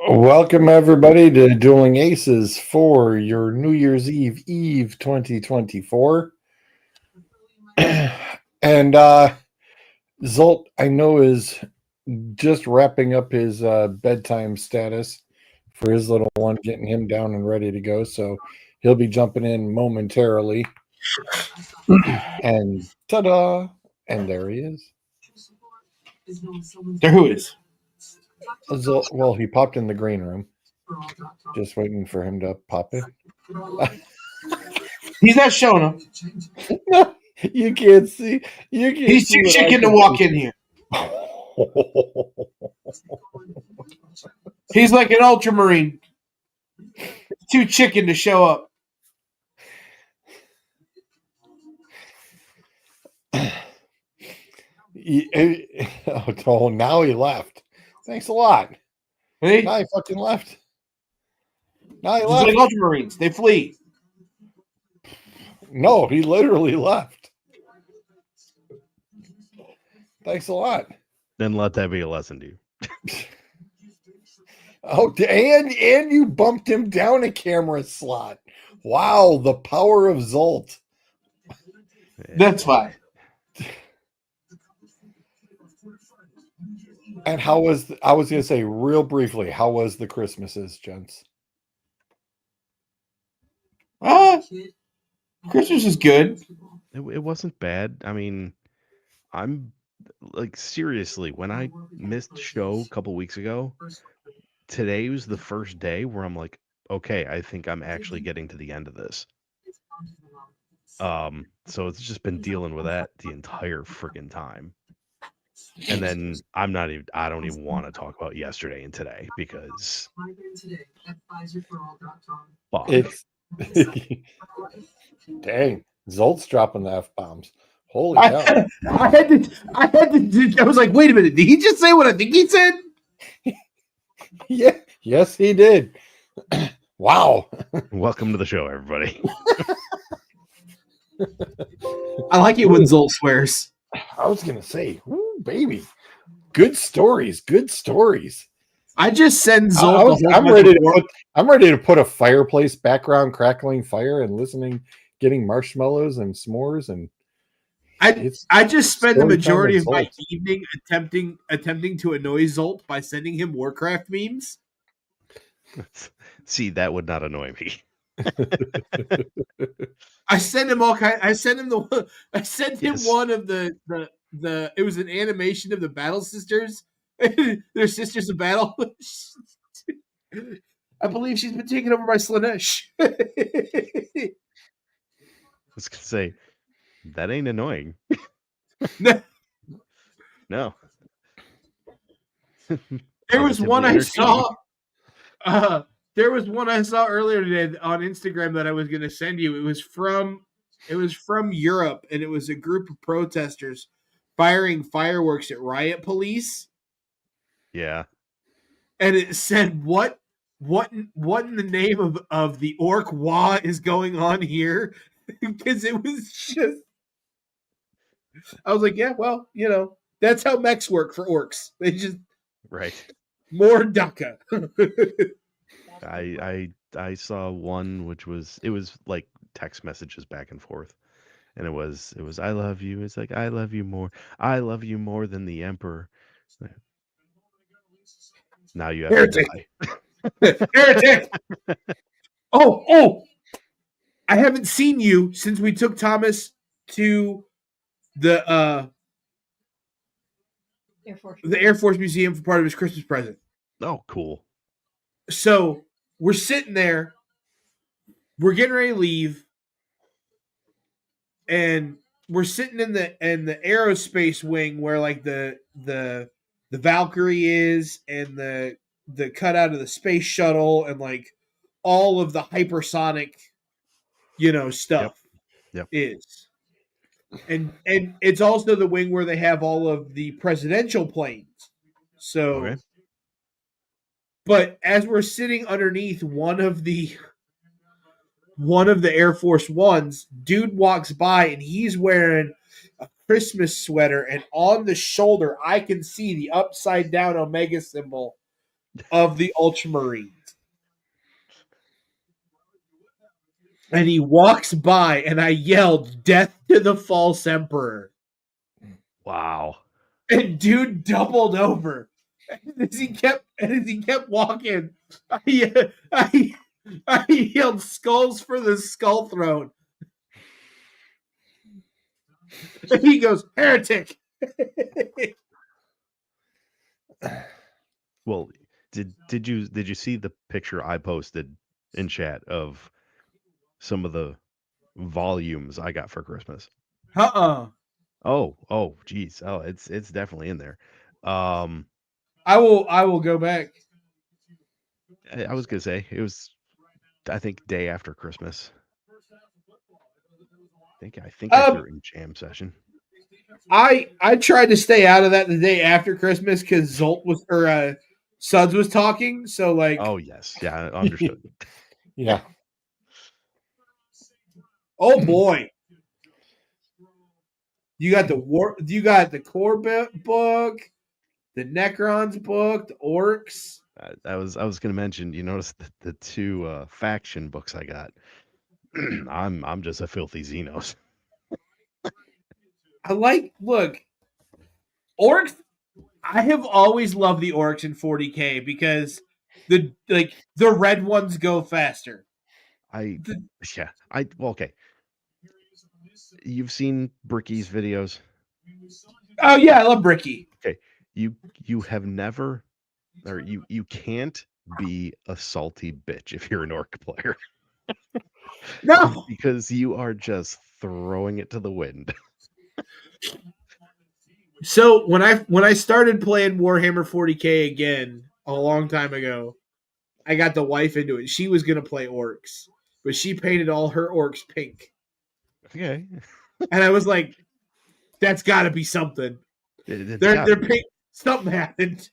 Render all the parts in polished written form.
Welcome everybody to Dueling Aces for your New Year's Eve 2024. And Zolt, I know, is just wrapping up his bedtime status for his little one, getting him down and ready to go. So he'll be jumping in momentarily. And ta-da! And there he is. There who is? Zolt, well, he popped in the green room. Just waiting for him to pop in. He's not showing up. No, you can't see. You can't. He's too chicken to walk in here. He's like an ultramarine. Too chicken to show up. Oh, now he left. Thanks a lot. Hey? Now he fucking left. Now he Just left. like ultramarines, they flee. No, he literally left. Thanks a lot. Then let that be a lesson to you. Oh, and you bumped him down a camera slot. Wow, the power of Zolt. That's fine. And how was I was going to say real briefly, how was the Christmases, gents? Christmas is good. It wasn't bad. I mean, I'm like, seriously, when I missed show a couple weeks ago, today was the first day where I'm like, okay, I think I'm actually getting to the end of this. So it's just been dealing with that the entire freaking time. And then I don't even want to talk about yesterday and today because fuck. It's dang, Zolt's dropping the F-bombs. Holy cow. I was like, wait a minute, did he just say what I think he said? Yeah, yes, he did. Wow. Welcome to the show, everybody. I like it when Zolt swears. I was gonna say, ooh, baby, good stories. I just send Zolt. I'm ready to put a fireplace background, crackling fire, and getting marshmallows and s'mores, and I just spend the majority of my Zolt. evening attempting to annoy Zolt by sending him Warcraft memes. See, that would not annoy me. I sent him all kind. I sent him one of the. It was an animation of the Battle Sisters. Their sisters in battle. I believe she's been taken over by Slanesh. I was gonna say that ain't annoying. No. There was one I saw. There was one I saw earlier today on Instagram that I was going to send you. It was from Europe, and it was a group of protesters firing fireworks at riot police. Yeah. And it said, "What in the name of the orc Wa is going on here?" Because it was just, I was like, yeah, well, that's how mechs work for orcs. They just more Daka. I saw one which was like text messages back and forth, and it was I love you. It's like I love you more. I love you more than the emperor. Now you have to die. Heretic. Oh! I haven't seen you since we took Thomas to the Air Force Museum for part of his Christmas present. Oh, cool. So we're sitting there, we're getting ready to leave, and we're sitting in the aerospace wing where like the Valkyrie is, and the cutout of the space shuttle, and like all of the hypersonic, stuff is. And it's also the wing where they have all of the presidential planes. So, but as we're sitting underneath one of the Air Force Ones, dude walks by and he's wearing a Christmas sweater, and on the shoulder I can see the upside down Omega symbol of the Ultramarines. And he walks by, and I yelled, "Death to the false emperor." Wow. And dude doubled over. And as he kept walking, I yelled, "Skulls for the skull throne." And he goes, "Heretic." Well, did you see the picture I posted in chat of some of the volumes I got for Christmas? Oh, geez. Oh, it's definitely in there. Um, I will go back. I was gonna say it was, I think, day after Christmas. I think I Um, threw it in jam session. I tried to stay out of that the day after Christmas because Zolt was or Suds was talking. So like, Oh yes, yeah, understood. Yeah. oh boy, you got the core book, the Necrons book, the Orcs. I was gonna mention. You notice the two faction books I got. I'm just a filthy Xenos. I look Orcs. I have always loved the Orcs in 40K because the red ones go faster. I yeah. Well, okay. You've seen Bricky's videos. Oh yeah, I love Bricky. Okay. You have never, or you can't be a salty bitch if you're an orc player. No. Because you are just throwing it to the wind. So when I started playing Warhammer 40K again a long time ago, I got the wife into it. She was gonna play orcs, but she painted all her orcs pink, Okay. and I was like, "That's got to be something." It's They're gotta they're be. pink. Something happened.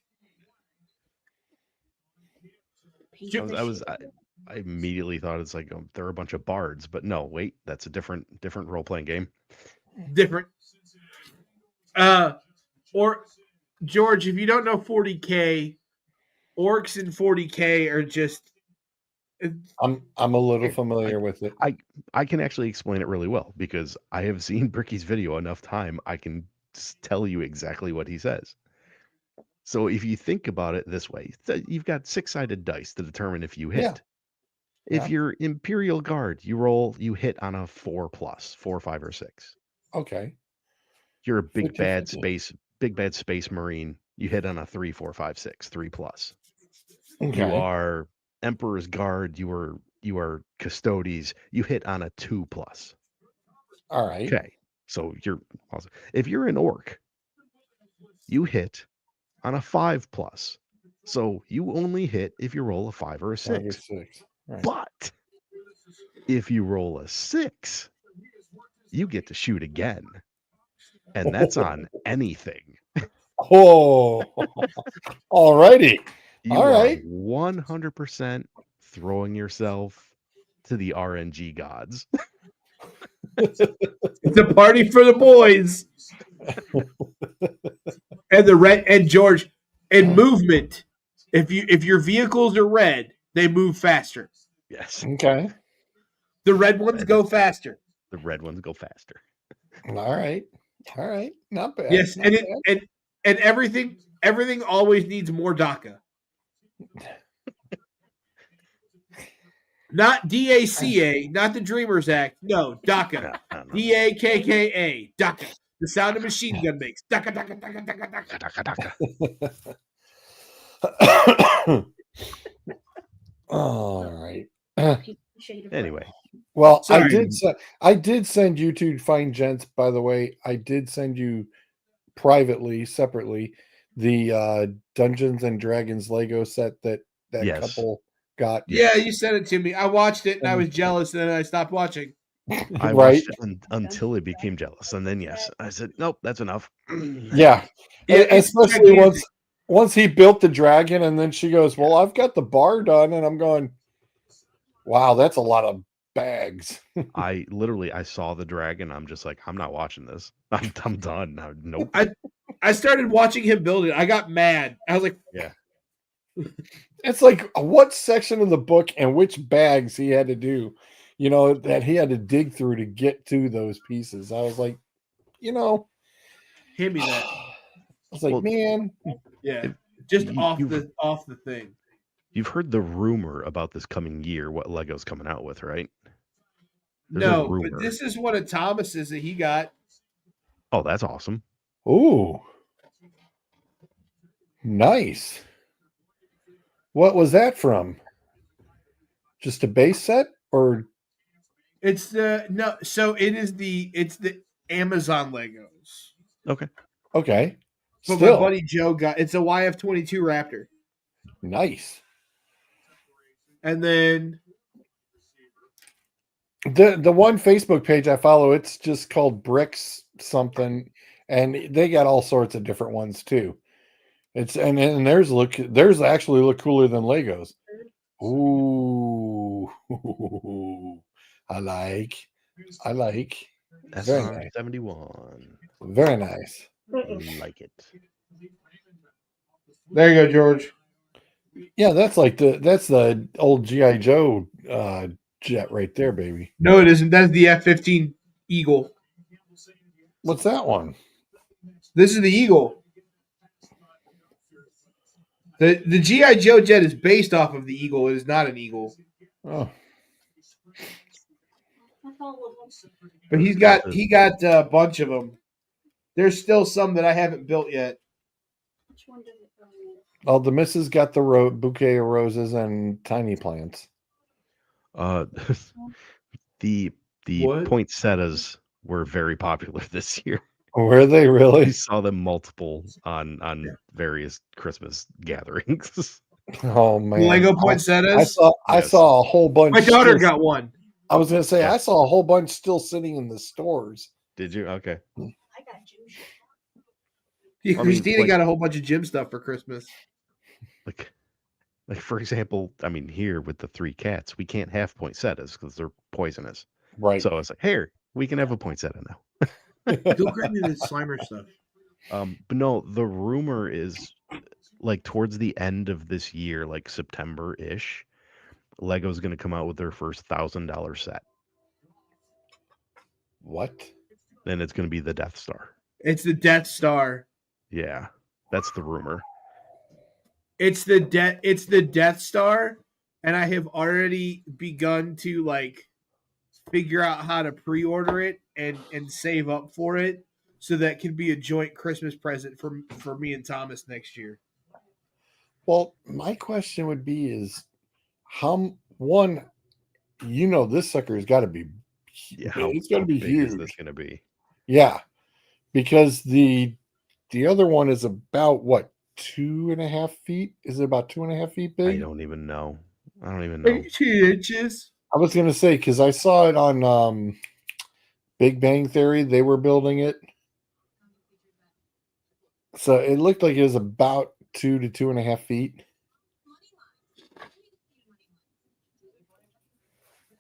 I immediately thought it's like they're a bunch of bards, but no, wait, that's a different role playing game. Different. Or George, if you don't know 40K, orcs in 40K are just. I'm a little Okay, familiar with it. I can actually explain it really well because I have seen Bricky's video enough time. I can tell you exactly what he says. So if you think about it this way, you've got 6-sided dice to determine if you Yeah. hit. If Yeah. you're Imperial Guard, you hit on a 4+, 4, 5, or 6. Okay. You're a 50-50. big bad space marine. You hit on a 3, 4, 5, 6, 3+. You Okay. are Emperor's Guard. You are Custodes. You hit on a 2+. All right. Okay, so you're awesome. If you're an orc, you hit on a 5+. So you only hit if you roll a 5 or a 5 or 6. 6. Right. But if you roll a 6, you get to shoot again. And that's on anything. Oh, all righty. You All are right. 100% throwing yourself to the RNG gods. It's a party for the boys. And the red and George and movement. If your vehicles are red, they move faster. Yes. Okay. The red ones go That's- faster. The red ones go faster. All right. All right. Not bad. Yes, Not bad. and everything always needs more DACA. Not DACA, not the Dreamers Act. No, DACA. No. DAKKA. DACA. The sound a machine gun makes. DACA, DACA, DACA, DACA, DACA. All right. Anyway, Well, Sorry. I did send you to Fine Gents, by the way. I did send you privately, separately, the Dungeons and Dragons Lego set that Yes. couple got. Yeah, you sent it to me. I watched it and I was jealous, and then I stopped watching. I Right. watched it until it became jealous. And then, yes, I said, nope, that's enough. Yeah. Yeah, it's Especially gigantic. once he built the dragon, and then she goes, "Well, I've got the bar done," and I'm going, "Wow, that's a lot of bags." I saw the dragon. I'm just like, I'm not watching this. I'm done. Nope. I started watching him build it. I got mad. I was like, Yeah. It's like what section of the book and which bags he had to do, that he had to dig through to get to those pieces. I was like, you know, Hand me I that. was like, Well, man, Yeah, if just you've off the thing. you've heard the rumor about this coming year, what Lego's coming out with, right? There's a No, but rumor. this is one of Thomas's that he got. Oh, that's awesome. ooh, nice. What was that from? Just a base set or It's the no. So it's the Amazon Legos. Okay. okay? But my Still buddy Joe got it's a YF-22 Raptor, nice. and then The one Facebook page I follow, it's just called Bricks something, and they got all sorts of different ones too. It's and theirs actually look cooler than Legos. Ooh, I like, I like. Very nice, SR-71. very nice. Like it. there you go, George. Yeah, that's the old GI Joe jet right there, baby. No, it isn't. That's the F-15 Eagle. What's that one? This is the Eagle. The GI Joe jet is based off of the Eagle. It is not an Eagle, Oh, but he got a bunch of them. There's still some that I haven't built yet. well, the missus got the bouquet of roses and tiny plants. Uh, the What? poinsettias were very popular this year. Were they We really? saw them multiple on various Christmas gatherings. Oh man, Lego I poinsettias. saw I Yes. saw a whole bunch. My daughter still- got one. I was gonna say Yeah. I saw a whole bunch still sitting in the stores. Did you? Okay. Yeah, I mean, Christina like- got a whole bunch of gym stuff for Christmas. Like for example, I mean, here with the 3 cats, we can't have poinsettias because they're poisonous. Right. So I was like, here, we can have a poinsettia now. Don't grab me the Slimer stuff. But no, the rumor is like towards the end of this year, like September-ish, Lego's going to come out with their first $1,000 set, What? and it's going to be the Death Star. It's the Death Star. Yeah, that's the rumor. It's the Death Star, and I have already begun to like figure out how to pre-order it and save up for it so that can be a joint Christmas present for me and Thomas next year. Well, my question would be is this sucker has got to be Yeah, it's got to how be big huge. is this going to be? Yeah, because the other one is about what 2.5 feet? Is it about 2.5 feet big? I don't even know. I don't even know. 18 inches. I was gonna say because I saw it on Big Bang Theory. They were building it, so it looked like it was about 2 to 2.5 feet.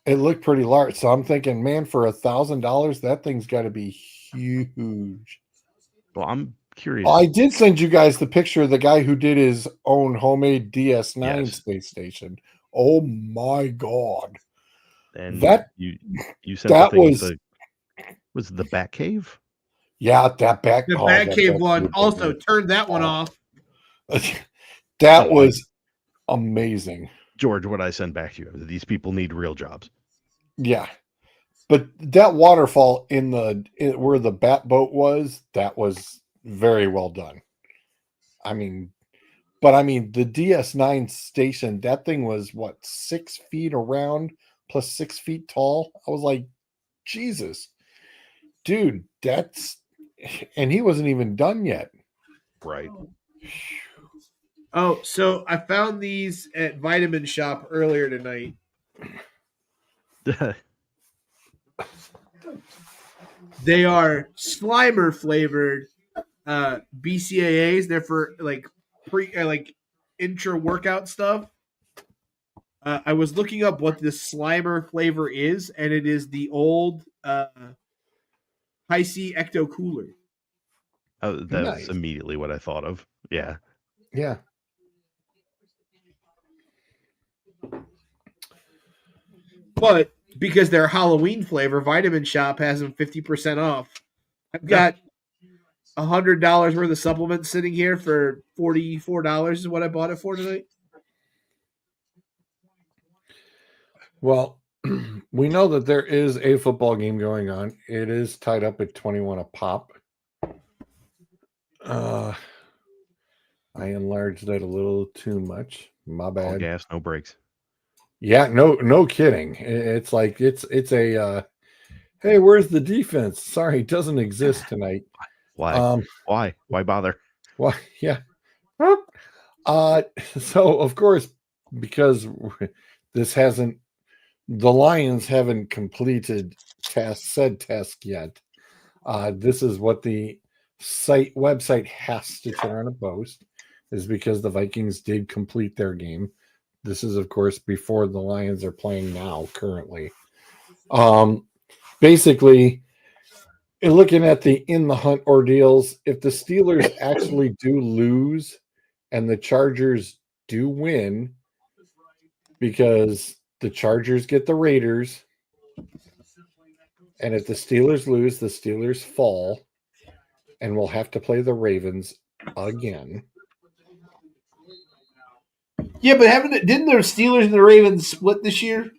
It looked pretty large, so I'm thinking, man, for $1,000, that thing's got to be huge. Well, I'm curious. I did send you guys the picture of the guy who did his own homemade DS9 Yes. space station. Oh my god! And That- you sent that the thing was- was it the Batcave? Yeah, that back. The oh, that Batcave back one cave also was turned that one Oh. off. that Oh, was amazing. George, what I send back to you. These people need real jobs. Yeah, but that waterfall where the bat boat was, that was very well done. I mean, the DS9 station, that thing was what 6 feet around plus 6 feet tall. I was like, Jesus, dude, and he wasn't even done yet. Right. Oh, so I found these at Vitamin Shop earlier tonight. They are Slimer flavored BCAAs. They're for like intra workout stuff. I was looking up what the Slimer flavor is, and it is the old High C Ecto Cooler. That's Nice. immediately what I thought of. Yeah. Yeah. But because they're Halloween flavor, Vitamin Shop has them 50% off. I've got $100 worth of supplements sitting here for $44 is what I bought it for tonight. Well, we know that there is a football game going on. It is tied up at 21 a pop. I enlarged that a little too much. My All bad. gas, no brakes. Yeah, no kidding. It's like it's a hey, where's the defense? Sorry, it doesn't exist tonight. Why? Why bother? Well, yeah. So of course, because this hasn't, the Lions haven't completed said task yet. This is what the website has to turn on a post, is because the Vikings did complete their game. This is, of course, before the Lions are playing now, currently. Basically, looking at the in the hunt ordeals, if the Steelers actually do lose and the Chargers do win, because the Chargers get the Raiders, and if the Steelers lose, the Steelers fall and will have to play the Ravens again. Yeah, but didn't the Steelers and the Ravens split this year?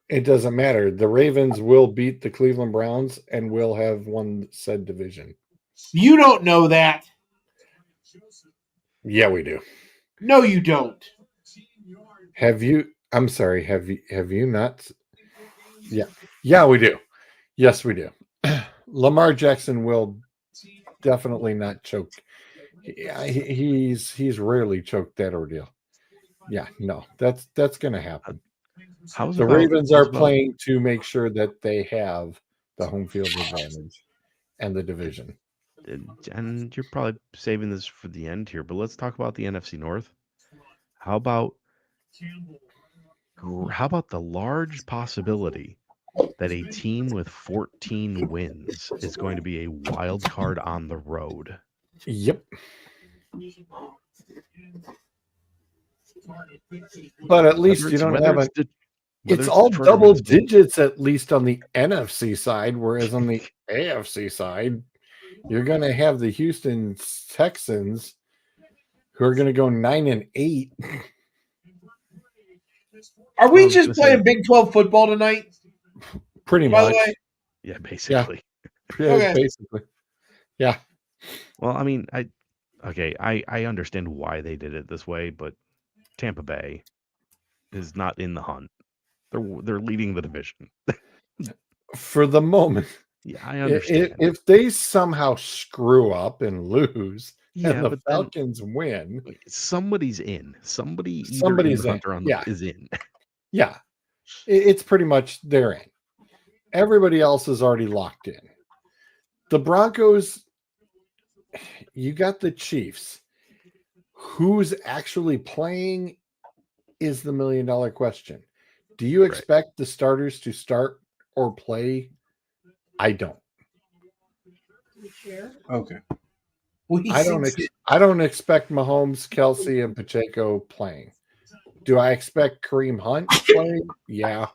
It doesn't matter. The Ravens will beat the Cleveland Browns and will have won said division. You don't know that. Yeah, we do. No, you don't. Have you? I'm sorry. Have you not? Yeah, we do. Yes, we do. Lamar Jackson will definitely not choke. Yeah, he's rarely choked that ordeal. Yeah, no, that's going to happen. The Ravens are playing to make sure that they have the home field advantage and the division. And you're probably saving this for the end here, but let's talk about the NFC North. How about the large possibility that a team with 14 wins is going to be a wild card on the road? Yep. But at least you don't have it's all double digits, at least on the NFC side, whereas on the AFC side, you're going to have the Houston Texans, who are going to go 9-8. Are we just playing Big 12 football tonight? Pretty much. Yeah, basically. Yeah. Okay. Basically. Yeah. Well, I mean, I understand why they did it this way, but Tampa Bay is not in the hunt. They're leading the division. For the moment. Yeah, I understand. If they somehow screw up and lose, and the Falcons win, somebody's in. Somebody's in. Is in. Yeah, it's pretty much they're in. Everybody else is already locked in. The Broncos, you got the Chiefs. Who's actually playing is the $1 million question. Do you expect the starters to start or play? I don't. Okay. I don't expect Mahomes, Kelsey, and Pacheco playing. Do I expect Kareem Hunt playing? Yeah.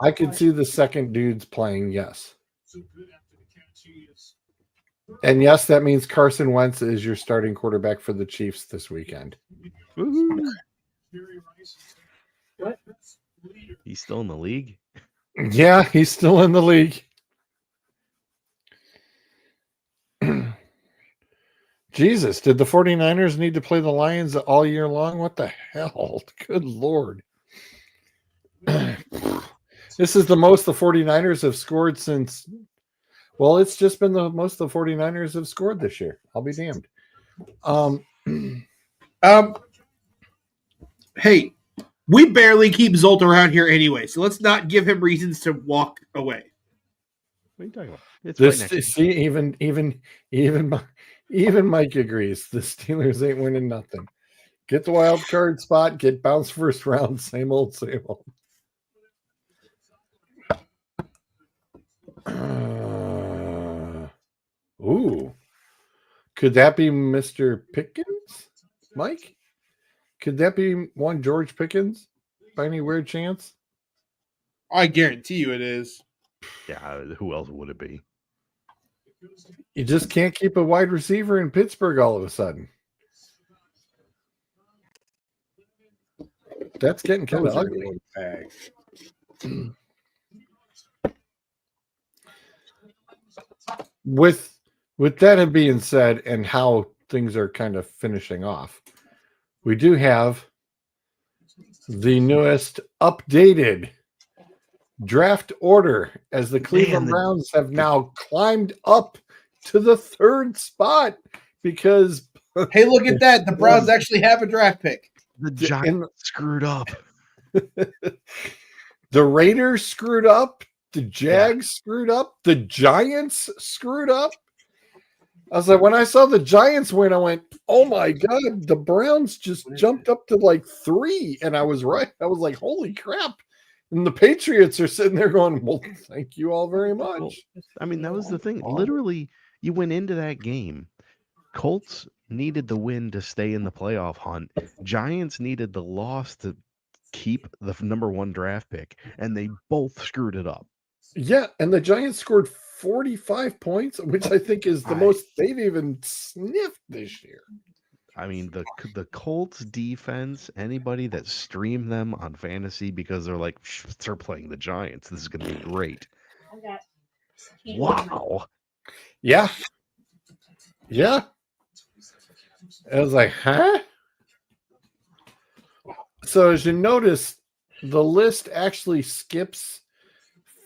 I could see the second dudes playing, yes. And yes, that means Carson Wentz is your starting quarterback for the Chiefs this weekend. Woo-hoo. What? He's still in the league? Yeah, he's still in the league. Jesus, did the 49ers need to play the Lions all year long? What the hell? Good Lord. This is the most the 49ers have scored since, well, it's just been the most the 49ers have scored this year. I'll be damned. Hey, we barely keep Zolt around here anyway, so let's not give him reasons to walk away. What are you talking about? It's this, right next see, even Mike agrees. The Steelers ain't winning nothing. Get the wild card spot, get bounced first round, same old, same old. Could that be Mr. Pickens, Mike? Could that be one George Pickens by any weird chance? I guarantee you it is. Yeah, who else would it be? You just can't keep a wide receiver in Pittsburgh all of a sudden. That's getting kind of ugly. With that being said, and how things are kind of finishing off, we do have the newest updated draft order as the Cleveland Browns have now climbed up to the 3rd spot because hey, look at that. The Browns actually have a draft pick. The Giants screwed up. The Raiders screwed up. The Jags screwed up. The Giants screwed up. I was like, when I saw the Giants win, I went, oh my God, the Browns just jumped up to like 3. And I was right. I was like, holy crap. And the Patriots are sitting there going, well, thank you all very much. Well, I mean, that was the thing. Literally, you went into that game. Colts needed the win to stay in the playoff hunt. Giants needed the loss to keep the number 1 draft pick. And they both screwed it up. Yeah, and the Giants scored 45 points, which I think is the most they've even sniffed this year. I mean, the Colts defense, anybody that streamed them on fantasy because they're like, they're playing the Giants. This is going to be great. Wow. Yeah. Yeah. I was like, huh? So as you notice, the list actually skips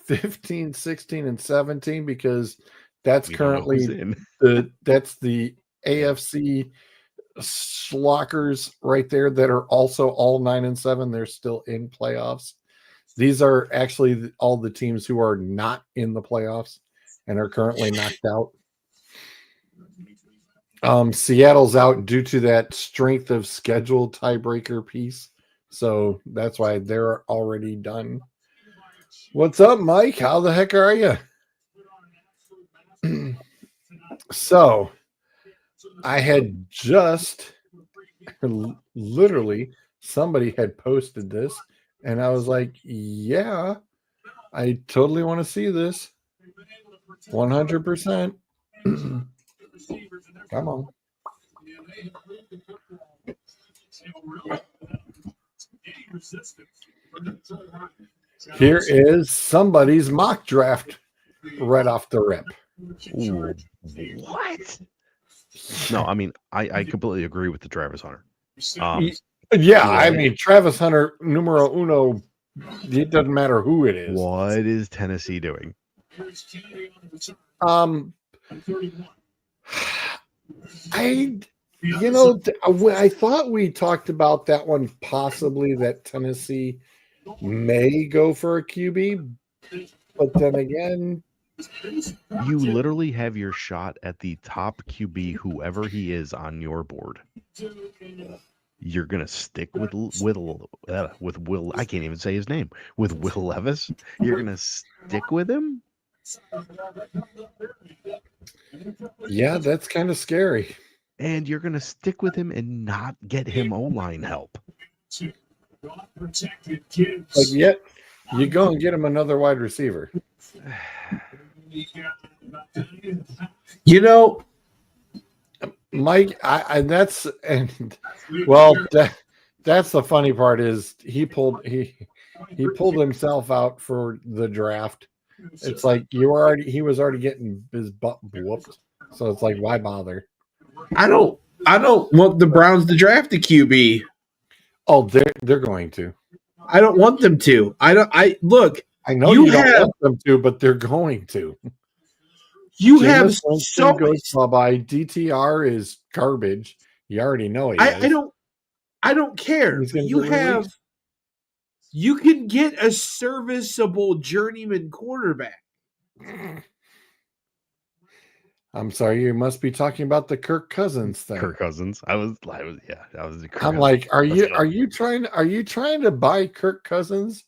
15, 16, and 17 because that's currently that's the AFC schlockers right there that are also all 9 and 7. They're still in playoffs. These are actually all the teams who are not in the playoffs and are currently knocked out. Seattle's out due to that strength of schedule tiebreaker piece. So that's why they're already done. What's up, Mike? How the heck are you? So I had just literally somebody had posted this, and I was like, yeah, I totally want to see this. 100%. Come on. Here is somebody's mock draft right off the rip. Ooh, what? No, I mean, I completely agree with the Travis Hunter. I mean, Travis Hunter, numero uno, it doesn't matter who it is. What is Tennessee doing? I thought we talked about that one possibly that Tennessee may go for a QB, but then again, you literally have your shot at the top QB, whoever he is, on your board. You're gonna stick with Will. I can't even say his name. With Will Levis, you're gonna stick with him. Yeah, that's kind of scary. And you're gonna stick with him and not get him O-line help. But yet, you go and get him another wide receiver. You know, Mike, that's the funny part is he pulled himself out for the draft. It's like he was already getting his butt whooped. So it's like, why bother? I don't want the Browns to draft a QB. Oh, they're going to. I don't want them to. I know you don't want them to, but they're going to. You have so goes bye. DTR is garbage. You already know it. I don't care. You can get a serviceable journeyman quarterback. I'm sorry, you must be talking about the Kirk Cousins thing. Kirk Cousins. I was. I'm like, are you trying to buy Kirk Cousins?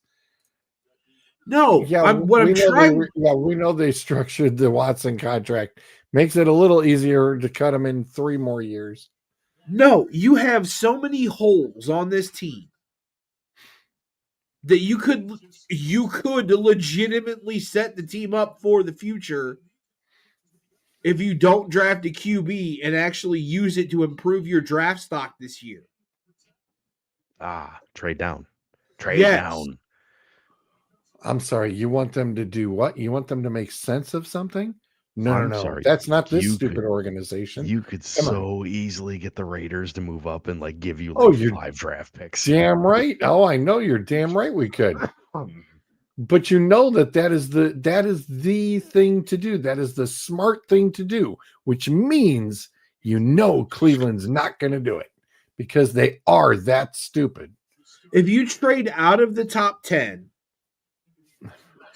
No. Yeah, we know they structured the Watson contract Makes it a little easier to cut him in 3 more years. No, you have so many holes on this team that you could legitimately set the team up for the future if you don't draft a QB and actually use it to improve your draft stock this year. Trade down. Trade Yes. down. I'm sorry, you want them to do what? You want them to make sense of something? No, I'm no. sorry. That's not this You stupid could- organization. You could Come on. so easily get the Raiders to move up and like give you Oh, like you're 5 draft picks. Damn right. Oh, I know you're damn right we could. But you know that is the thing to do. That is the smart thing to do, which means you know Cleveland's not going to do it because they are that stupid. If you trade out of the top 10,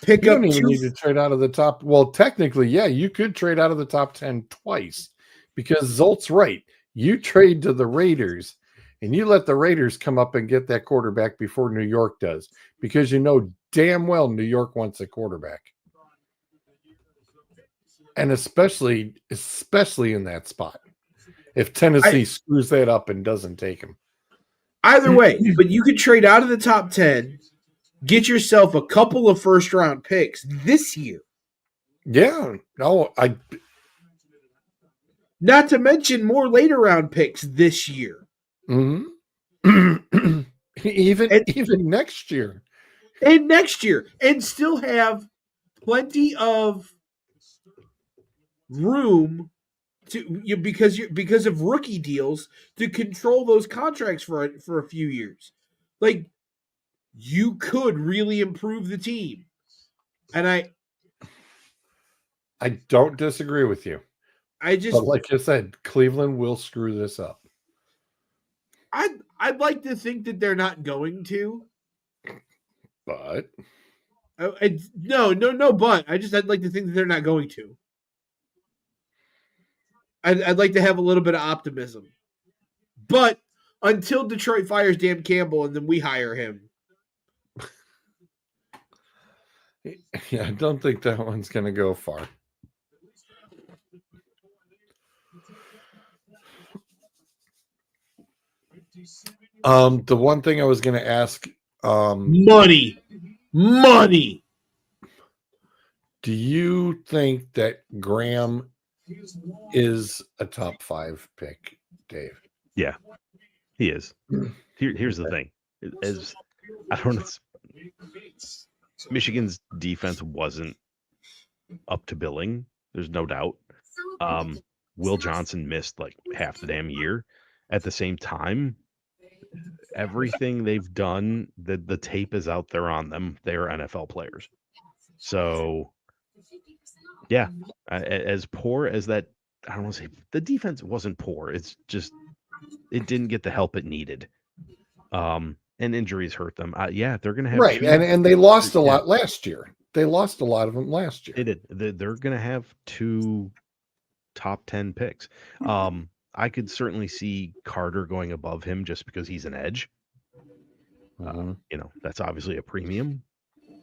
pick You up don't even two. need to trade out of the top. Well, technically, yeah, you could trade out of the top 10 twice because Zolt's right. You trade to the Raiders and you let the Raiders come up and get that quarterback before New York does because you know damn well New York wants a quarterback. And especially in that spot. If Tennessee screws that up and doesn't take him. Either way, but you could trade out of the top 10, get yourself a couple of first-round picks this year. Yeah. No, Not to mention more later-round picks this year. Mm-hmm. even next year. And next year. And still have plenty of room to because of rookie deals to control those contracts for a few years. Like you could really improve the team. And I don't disagree with you. But like I said, Cleveland will screw this up. I'd like to think that they're not going to. But no, but I'd like to think that they're not going to. I'd like to have a little bit of optimism. But until Detroit fires Dan Campbell and then we hire him. Yeah, I don't think that one's going to go far. The one thing I was going to ask, money. Do you think that Graham is a top 5 pick, Dave? Yeah, he is. Here's the thing: as I don't know, Michigan's defense wasn't up to billing. There's no doubt. Will Johnson missed like half the damn year. At the same time, everything they've done, the tape is out there on them. They're NFL players. So, yeah, as poor as that, I don't want to say the defense wasn't poor. It's just it didn't get the help it needed. And injuries hurt them. Yeah, they're going to have right, and they lost a lot last year. They lost a lot of them last year. They did. They're going to have 2 top 10 picks. I could certainly see Carter going above him just because he's an edge. That's obviously a premium.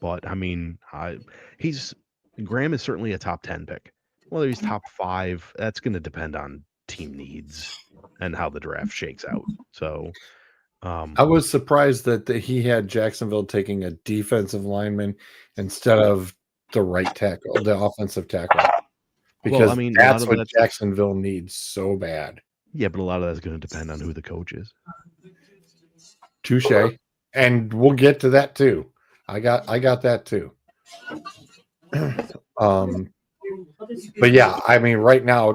But I mean, Graham is certainly a top 10 pick. Whether he's top 5, that's going to depend on team needs and how the draft shakes out. So, I was surprised that he had Jacksonville taking a defensive lineman instead of the right tackle, the offensive tackle. Because that's what Jacksonville needs so bad. Yeah, but a lot of that's going to depend on who the coach is. Touche. And we'll get to that too. I got that too. But yeah, I mean, right now,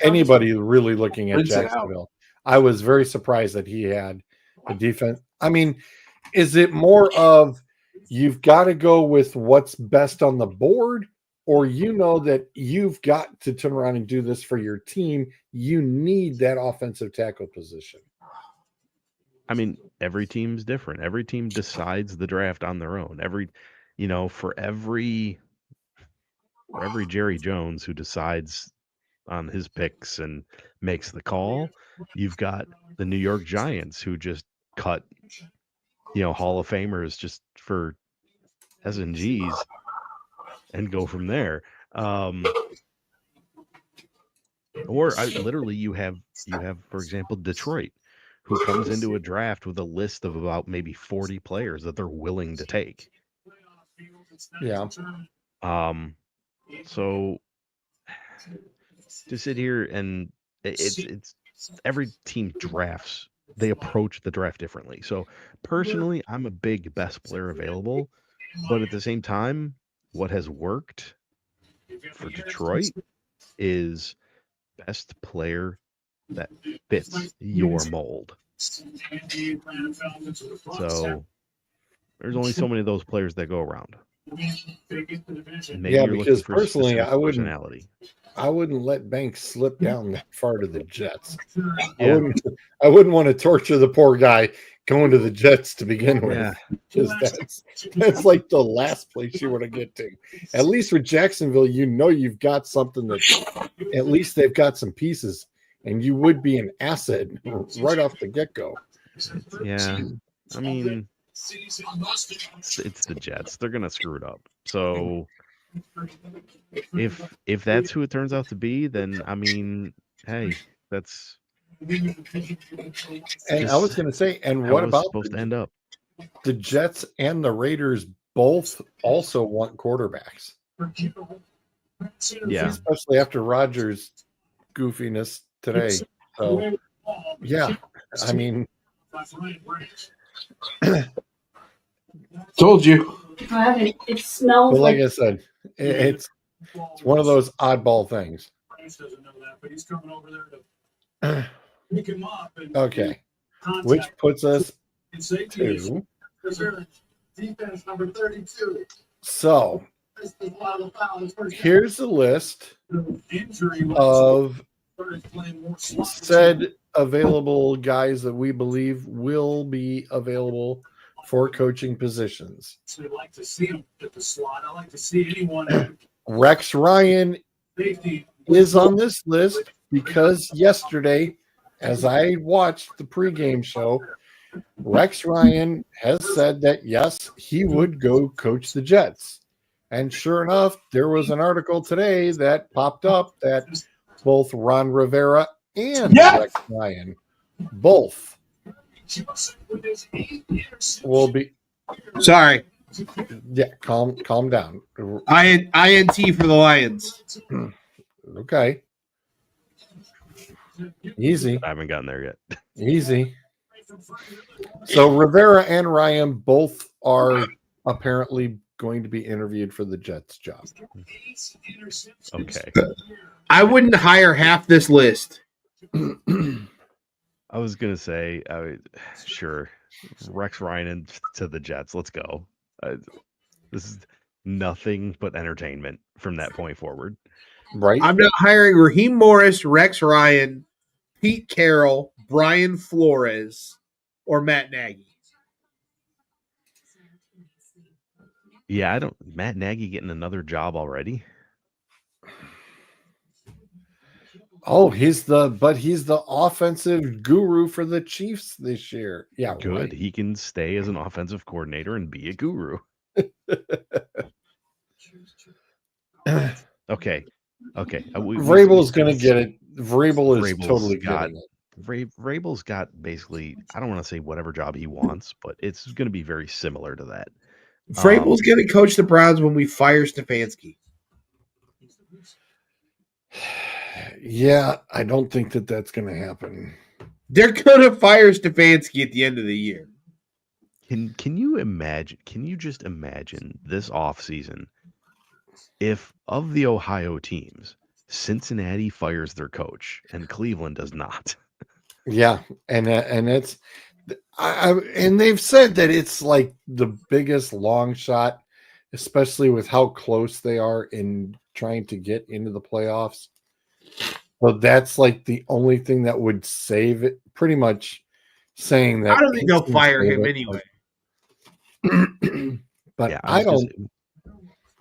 anybody really looking at Jacksonville, I was very surprised that he had a defense. I mean, is it more of you've got to go with what's best on the board, or that you've got to turn around and do this for your team? You need that offensive tackle position. I mean, every team's different. Every team decides the draft on their own. For every Jerry Jones who decides on his picks and makes the call, you've got the New York Giants who just cut, Hall of Famers just for S&Gs and go from there. Or literally, you have, for example, Detroit, who comes into a draft with a list of about maybe 40 players that they're willing to take. Yeah. So to sit here and it's every team drafts, they approach the draft differently. So personally, I'm a big best player available, but at the same time, what has worked for Detroit is best player that fits your mold. So there's only so many of those players that go around. Maybe Yeah, you're looking because for a personally, specific personality. I wouldn't let Banks slip down that far to the Jets. Yeah. I wouldn't want to torture the poor guy going to the Jets to begin with. Yeah. Because that's like the last place you want to get to. At least with Jacksonville, you know you've got something that at least they've got some pieces, and you would be an asset right off the get-go. Yeah. I mean, it's the Jets. They're gonna screw it up. So if that's who it turns out to be, then I mean, hey, that's And I was going to say, and how what it was about supposed to end up? the Jets and the Raiders both also want quarterbacks. Yeah. Especially after Rodgers' goofiness today. So, yeah, I mean, Told you. It smells like I said, it's one of those oddball things. Okay, which puts us to defense number 32. So here's a list of said available guys that we believe will be available for coaching positions. So I'd like to see him at the slot. I like to see anyone. Rex Ryan is on this list because yesterday, as I watched the pregame show, Rex Ryan has said that, yes, he would go coach the Jets. And sure enough, there was an article today that popped up that both Ron Rivera and Rex Ryan, both, will be. Sorry. Yeah, calm down. INT for the Lions. Okay. Easy. I haven't gotten there yet. Easy. So Rivera and Ryan both are apparently going to be interviewed for the Jets job. Okay. I wouldn't hire half this list. I was gonna say, sure, Rex Ryan to the Jets. Let's go. This is nothing but entertainment from that point forward. Right. I'm not hiring Raheem Morris, Rex Ryan, Pete Carroll, Brian Flores, or Matt Nagy. Yeah, Matt Nagy getting another job already. Oh, he's the offensive guru for the Chiefs this year. Yeah, Good. right. He can stay as an offensive coordinator and be a guru. Okay. Vrabel's going to get it. Vrabel is Vrabel's totally got getting it. Vrabel's got basically, I don't want to say whatever job he wants, but it's going to be very similar to that. Vrabel's going to coach the Browns when we fire Stefanski. Yeah, I don't think that that's going to happen. They're going to fire Stefanski at the end of the year. Can you imagine? Can you just imagine this offseason if of the Ohio teams, Cincinnati fires their coach and Cleveland does not? Yeah, and it's and they've said that it's like the biggest long shot, especially with how close they are in trying to get into the playoffs. So that's like the only thing that would save it. Pretty much saying that I don't think they'll fire him anyway. But Yeah, I don't.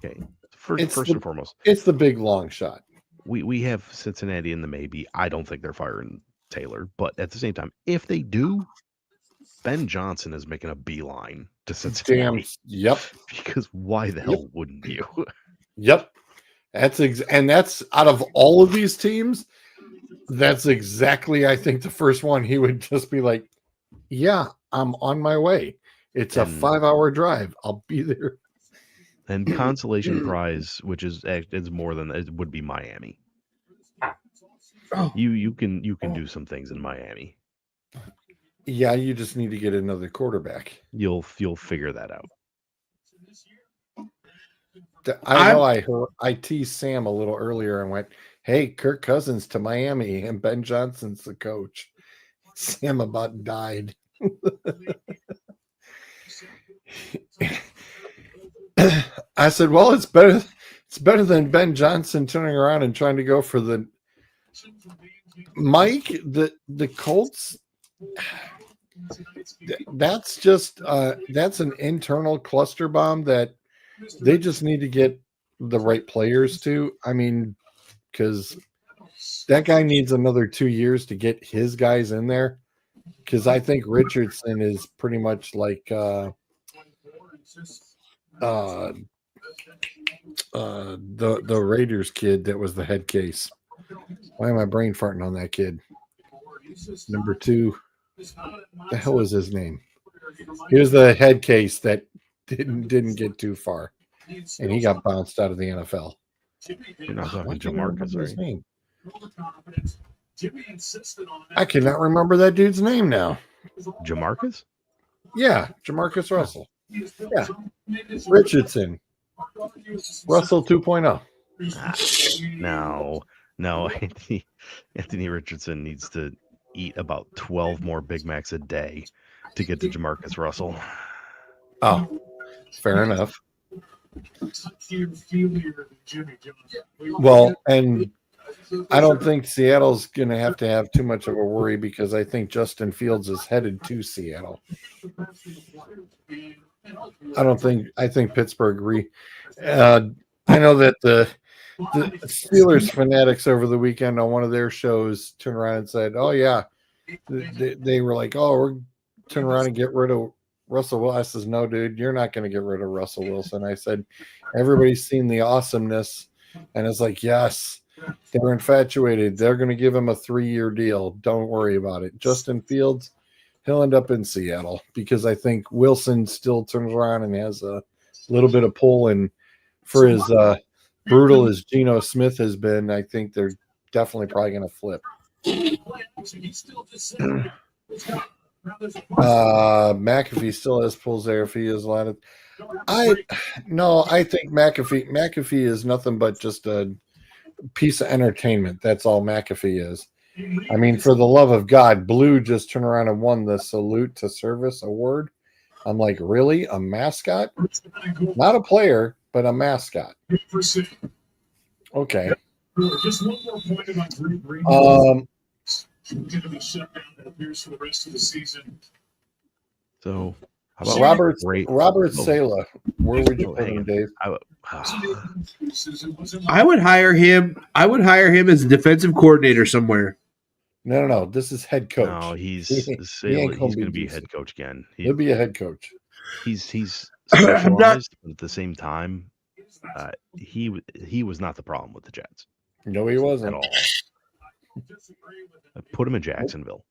Okay, first and foremost, it's the big long shot. We have Cincinnati in the maybe. I don't think they're firing Taylor, but at the same time, if they do, Ben Johnson is making a beeline to Cincinnati. Yep. Because why the hell wouldn't you? Yep. And that's out of all of these teams, That's exactly, I think, the first one. He would just be like, yeah, I'm on my way. It's a And- 5-hour drive. I'll be there. And consolation prize, which is more than it would be Miami. Oh. You can do some things in Miami. Yeah, you just need to get another quarterback. You'll figure that out. I teased Sam a little earlier and went, hey, Kirk Cousins to Miami and Ben Johnson's the coach. Sam about died. I said, well, it's better than Ben Johnson turning around and trying to go for the Mike, the Colts. That's just that's an internal cluster bomb that they just need to get the right players to. I mean, because that guy needs another 2 years to get his guys in there. Because I think Richardson is pretty much like the Raiders kid that was the head case. Why am I brain farting on that kid? Number 2. The hell was his name? He was the head case that didn't get too far, and he got bounced out of the NFL. You're not talking Why can't I Jamarcus, remember his right? name? I cannot remember that dude's name now. Jamarcus? Yeah, Jamarcus Russell. Yeah, Richardson. Russell 2.0. No, Anthony Richardson needs to eat about 12 more Big Macs a day to get to Jamarcus Russell. Oh, fair enough. Well, and I don't think Seattle's going to have too much of a worry because I think Justin Fields is headed to Seattle. I think Pittsburgh I know that the Steelers fanatics over the weekend on one of their shows turned around and said, oh yeah, they were like, oh, we're turn around and get rid of Russell Wilson. I says, no, dude, you're not going to get rid of Russell Wilson. I said, everybody's seen the awesomeness. And it's like, yes, they were infatuated. They're going to give him a 3-year deal. Don't worry about it. Justin Fields, he'll end up in Seattle because I think Wilson still turns around and has a little bit of pull. And for as brutal as Geno Smith has been, I think they're definitely probably going to flip. McAfee still has pulls there if he is a lot of. I think McAfee is nothing but just a piece of entertainment. That's all McAfee is. I mean, for the love of God, Blue just turned around and won the Salute to Service award. I'm like, really? A mascot? Not a player, but a mascot. Okay. Just one more point about Drew Brees. Going to be shut down, it appears, for the rest of the season. So, how about Robert Saleh? Where would you put him, Dave? I would hire him. I would hire him as a defensive coordinator somewhere. No. This is head coach. No, he's going to be head coach again. He'll be a head coach. He's specialized, but at the same time, he was not the problem with the Jets. No, he wasn't at all. Put him in Jacksonville.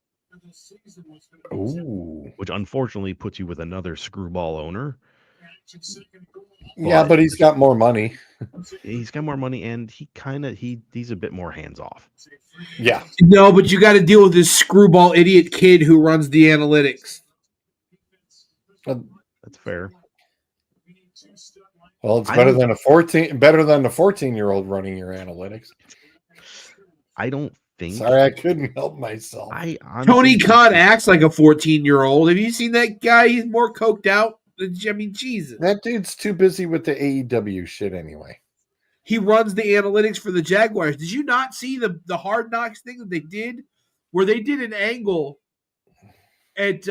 Ooh. Which unfortunately puts you with another screwball owner. Yeah, but he's got more money. He's got more money, and he's a bit more hands off. Yeah. No, but you got to deal with this screwball idiot kid who runs the analytics. That's fair. Well, it's better than a 14-year-old running your analytics. I don't think. Sorry, I couldn't help myself. Tony Khan acts like a 14-year-old. Have you seen that guy? He's more coked out. I mean, Jesus. That dude's too busy with the AEW shit anyway. He runs the analytics for the Jaguars. Did you not see the Hard Knocks thing that they did? Where they did an angle at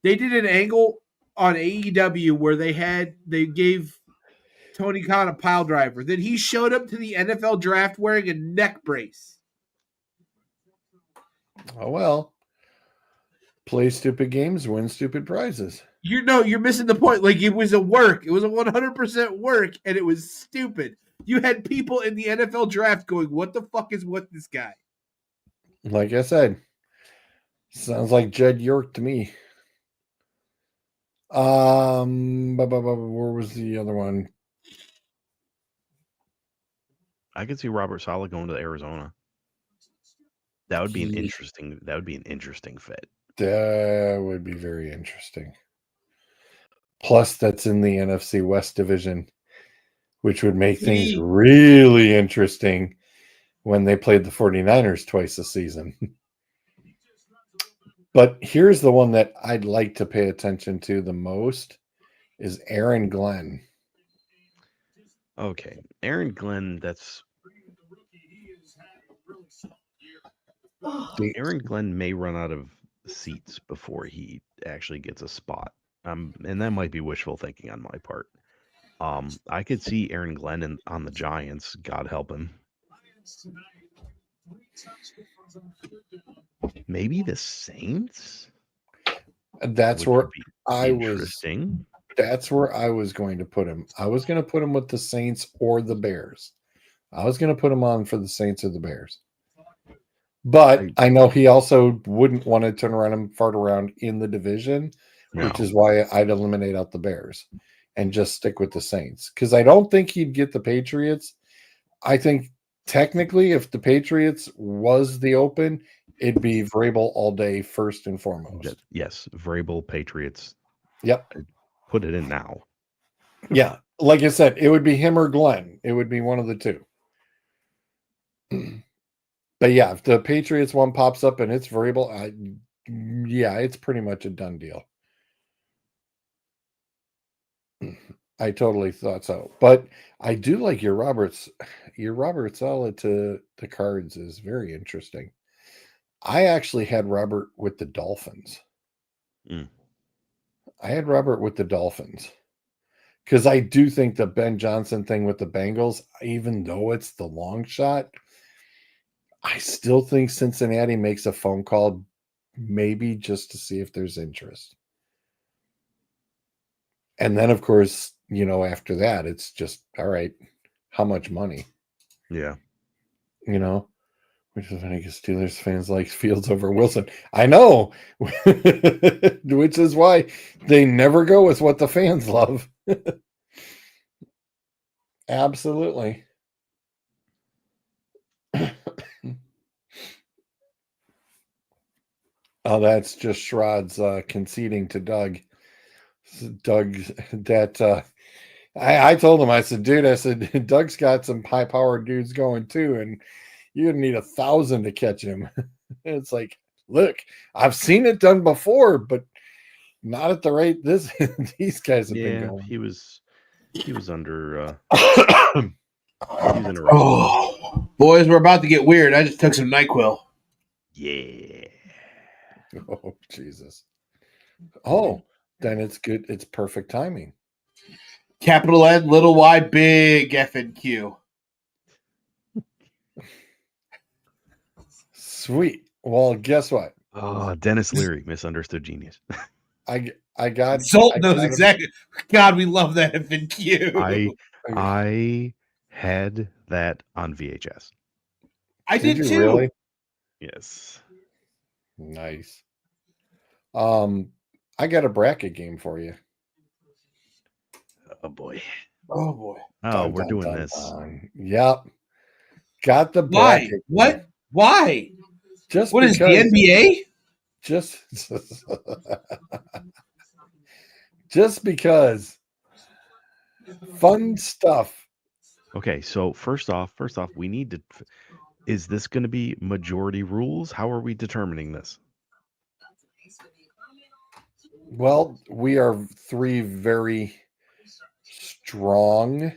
they did an angle on AEW where they gave Tony Khan a pile driver. Then he showed up to the NFL draft wearing a neck brace. Oh well. Play stupid games, win stupid prizes. You're missing the point. Like, it was a work. It was a 100% work, and it was stupid. You had people in the NFL draft going, "What the fuck is with this guy?" Like I said, sounds like Jed York to me. Where was the other one? I could see Robert Saleh going to Arizona. That would be an Ye- interesting. That would be an interesting fit. That would be very interesting. Plus, that's in the NFC West division, which would make things really interesting when they played the 49ers twice a season. But here's the one that I'd like to pay attention to the most is Aaron Glenn. Okay, Aaron Glenn. That's Aaron Glenn may run out of seats before he actually gets a spot. And that might be wishful thinking on my part. I could see Aaron Glenn on the Giants. God help him. Maybe the Saints. That's which where would be I was. interesting. That's where I was going to put him. I was going to put him with the Saints or the Bears. I was going to put him on for the Saints or the Bears. But I know he also wouldn't want to turn around and fart around in the division, which is why I'd eliminate out the Bears and just stick with the Saints. Because I don't think he'd get the Patriots. I think technically if the Patriots was the open, it'd be Vrabel all day first and foremost. Yes, Vrabel, Patriots. Yep. I'd put it in now. Yeah. Like I said, it would be him or Glenn. It would be one of the two. But yeah, if the Patriots one pops up and it's Vrabel, yeah, it's pretty much a done deal. I totally thought so. But I do like your Robert Saleh to the Cards is very interesting. I actually had Robert with the Dolphins. I had Robert with the Dolphins. Because I do think the Ben Johnson thing with the Bengals, even though it's the long shot, I still think Cincinnati makes a phone call, maybe just to see if there's interest. And then, of course, after that, it's just, all right, how much money? Yeah. Which is funny because Steelers fans like Fields over Wilson. I know, which is why they never go with what the fans love. Absolutely. Oh, that's just Schrod's conceding to Doug. Doug, that I told him, I said, dude, Doug's got some high-powered dudes going too, and you're gonna need 1,000 to catch him. It's like, look, I've seen it done before, but not at the rate these guys have been going. He was under Oh, boys, we're about to get weird. I just took some NyQuil. Yeah. Oh, Jesus. Oh, then it's good. It's perfect timing. Capital N, little Y, big F and Q. Sweet. Well, guess what? Oh, Dennis Leary, misunderstood genius. I got Zolt knows exactly. God, we love that F and Q. I had that on VHS. I did you too. Really? Yes. Nice. I got a bracket game for you. Oh boy. Oh boy. Oh, we're doing this. Yep. Got the Why? bracket. What? Game. Why? Just what because, is the NBA? Just because. Fun stuff. Okay, so first off, we need to. Is this going to be majority rules? How are we determining this? Well, we are three very strong,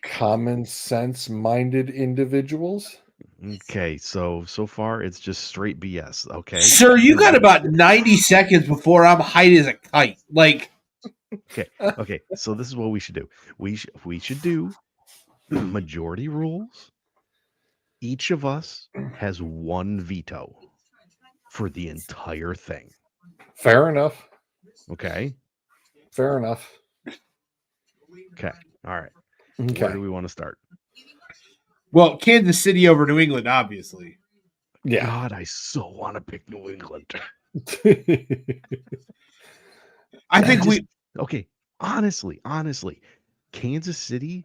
common sense minded individuals. Okay, so far it's just straight BS. Okay, sir, you got about 90 seconds before I'm height as a kite. Like, okay. So this is what we should do. We should do majority rules. Each of us has one veto for the entire thing. Fair enough. Okay. Fair enough. Okay. All right. Where Okay. do we want to start? Well, Kansas City over New England, obviously. Yeah. God, I so want to pick New England. I think okay. Honestly, Kansas City,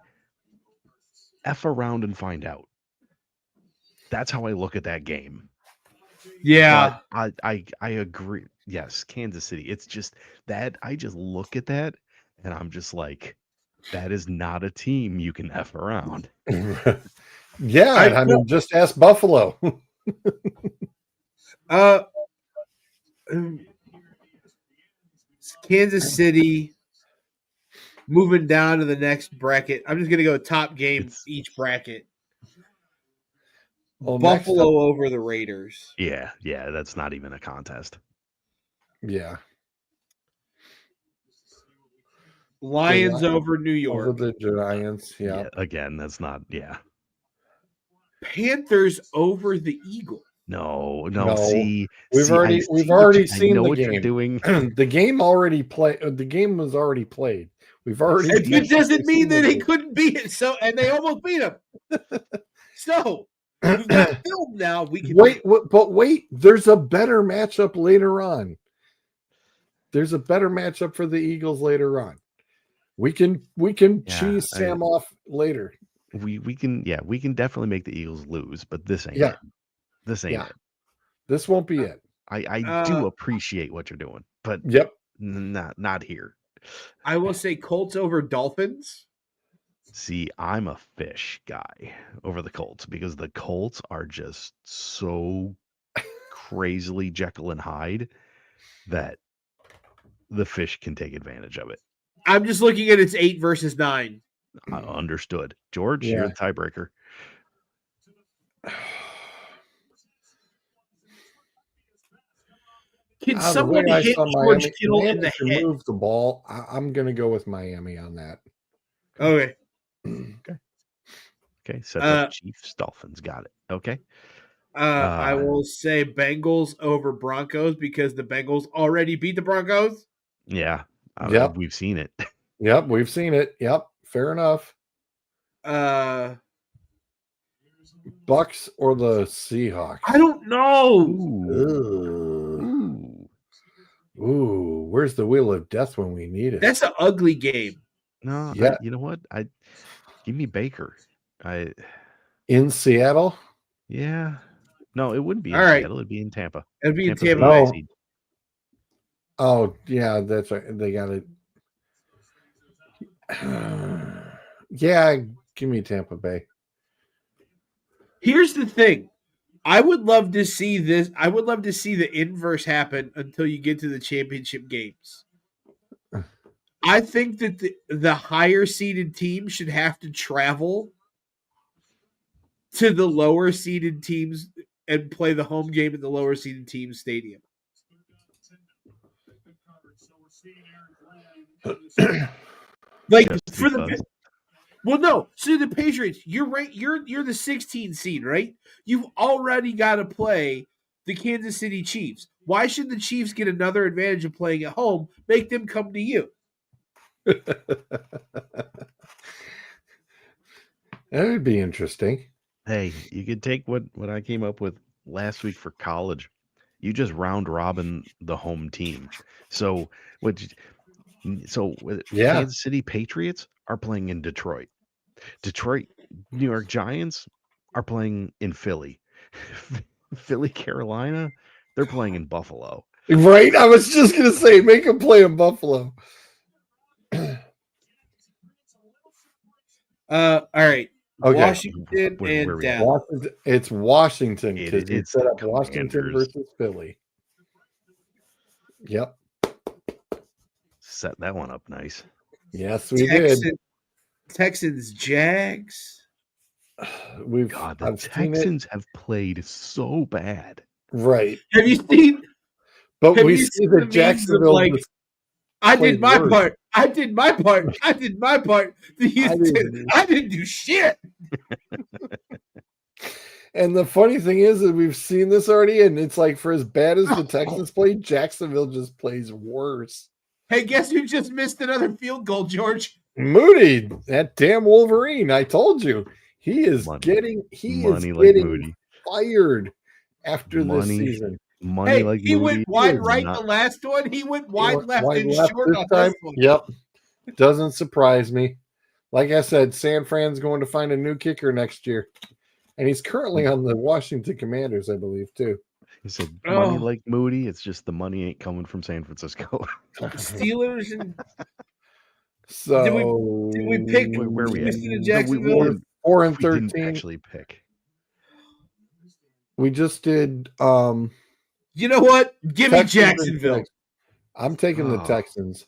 F around and find out. That's how I look at that game. yeah. But I agree. Yes, Kansas City. It's just that I just look at that and I'm just like, that is not a team you can F around. Yeah, I mean, just ask Buffalo. Kansas City moving down to the next bracket. I'm just gonna go top game each bracket. Well, Buffalo over the Raiders. Yeah, that's not even a contest. Yeah. Lions over New York. Over the Giants. Yeah. Again, that's not. Yeah. Panthers over the Eagles. No. We've See, already seen I know the what game. you're doing. The game already played. The game was already played. We've already. It doesn't mean that he couldn't beat it. So, and they almost beat him. So we've got film now. We can wait. There's a better matchup later on. There's a better matchup for the Eagles later on. We can cheese Sam off later. We can definitely make the Eagles lose, but this ain't it. This ain't it. This won't be it. I do appreciate what you're doing, but not here. I will say Colts over Dolphins. See, I'm a fish guy over the Colts because the Colts are just so crazily Jekyll and Hyde that the fish can take advantage of it. I'm just looking at it's 8 versus 9. Understood. George, you're the tiebreaker. Can someone hit George Kittle in the head? Move the ball. I'm going to go with Miami on that. Okay. Okay. So Chiefs, Dolphins, got it. Okay. I will say Bengals over Broncos because the Bengals already beat the Broncos. Yeah. We've seen it. Yep, we've seen it. Yep, fair enough. Bucks or the Seahawks? I don't know. Ooh, where's the wheel of death when we need it? That's an ugly game. No, yeah. You know what? Give me Baker. In Seattle? Yeah. No, it wouldn't be in Seattle. It'd be in Tampa. It'd be Tampa's in Tampa. No. Oh, yeah, that's right. They got it. Yeah, give me Tampa Bay. Here's the thing. I would love to see this. I would love to see the inverse happen until you get to the championship games. I think that the higher seeded team should have to travel to the lower seeded teams and play the home game at the lower seeded team stadium. Like just for the no, so the Patriots, you're right. You're the 16th seed, right? You've already got to play the Kansas City Chiefs. Why should the Chiefs get another advantage of playing at home? Make them come to you. That would be interesting. Hey, you could take what I came up with last week for college. You just round robin the home team. So Kansas City Patriots are playing in Detroit. New York Giants are playing in Philly. Philly, Carolina, they're playing in Buffalo. Right? I was just going to say, make them play in Buffalo. All right. Okay. Washington and Dallas. It's Washington because it's set up Washington versus Philly. Yep. Set that one up nice. Yes, we did. Texans, Jags. The Texans have played so bad. Right. Have you seen? But we see that Jacksonville. Like, I did my part. I did my part. I did my part. I didn't do shit. And the funny thing is that we've seen this already, and it's like for as bad as the Texans played, Jacksonville just plays worse. Hey, guess who just missed another field goal, George? Moody, that damn Wolverine. I told you. He is Money. getting Money like Moody. fired after this Money. season. Money Hey, like he Moody. went wide is right not- the last one. He went wide left Wide and left short this on time. this one. Yep. Doesn't surprise me. Like I said, San Fran's going to find a new kicker next year. And he's currently on the Washington Commanders, I believe, too. He said money Oh. like Moody. It's just the money ain't coming from San Francisco. Steelers and So did we pick Where are we at? Houston and No, Jacksonville? we didn't, 4 and we didn't 13. actually pick. We just did You know what? Give me Texans and Jacksonville. Texans. I'm taking the Oh. Texans.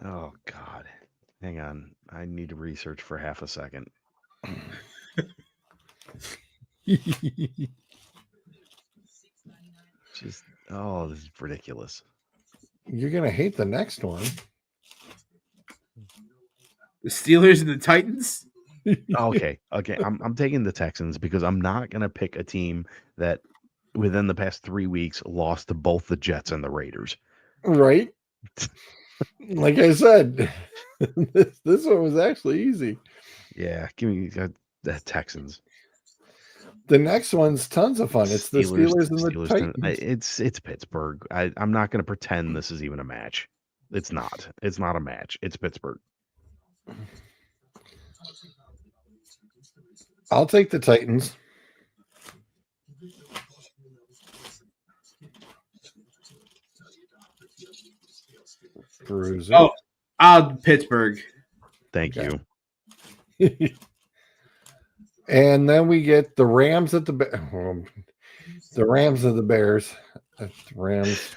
Oh God. Hang on. I need to research for half a second. Just this is ridiculous. You're gonna hate the next one. The Steelers and the Titans. Okay. I'm taking the Texans because I'm not gonna pick a team that within the past 3 weeks lost to both the Jets and the Raiders. Right? Like I said, this one was actually easy. Yeah, give me the Texans. The next one's tons of fun. It's the Steelers and the Titans. It's Pittsburgh. I'm not going to pretend this is even a match. It's not. It's not a match. It's Pittsburgh. I'll take the Titans. Bruiser. Oh, Pittsburgh. Thank you. And then we get the Rams at the Rams of the Bears. The Rams.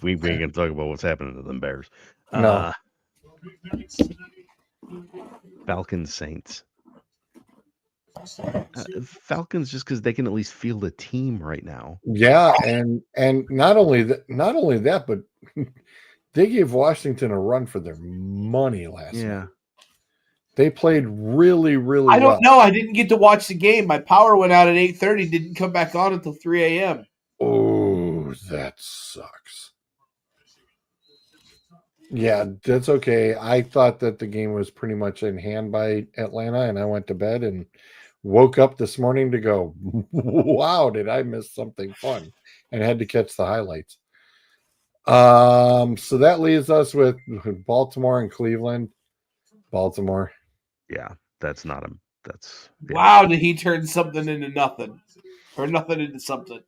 We ain't gonna talk about what's happening to them Bears. No. Falcons Saints. Falcons just because they can at least field a team right now. Yeah, and not only that, but they gave Washington a run for their money last night. They played really, really well. I don't know. I didn't get to watch the game. My power went out at 8:30. Didn't come back on until 3 a.m. Oh, that sucks. Yeah, that's okay. I thought that the game was pretty much in hand by Atlanta, and I went to bed and woke up this morning to go, wow, did I miss something fun? And had to catch the highlights. So that leaves us with Baltimore and Cleveland. Baltimore. Yeah, that's not a. That's yeah. Wow, did he turn something into nothing, or nothing into something?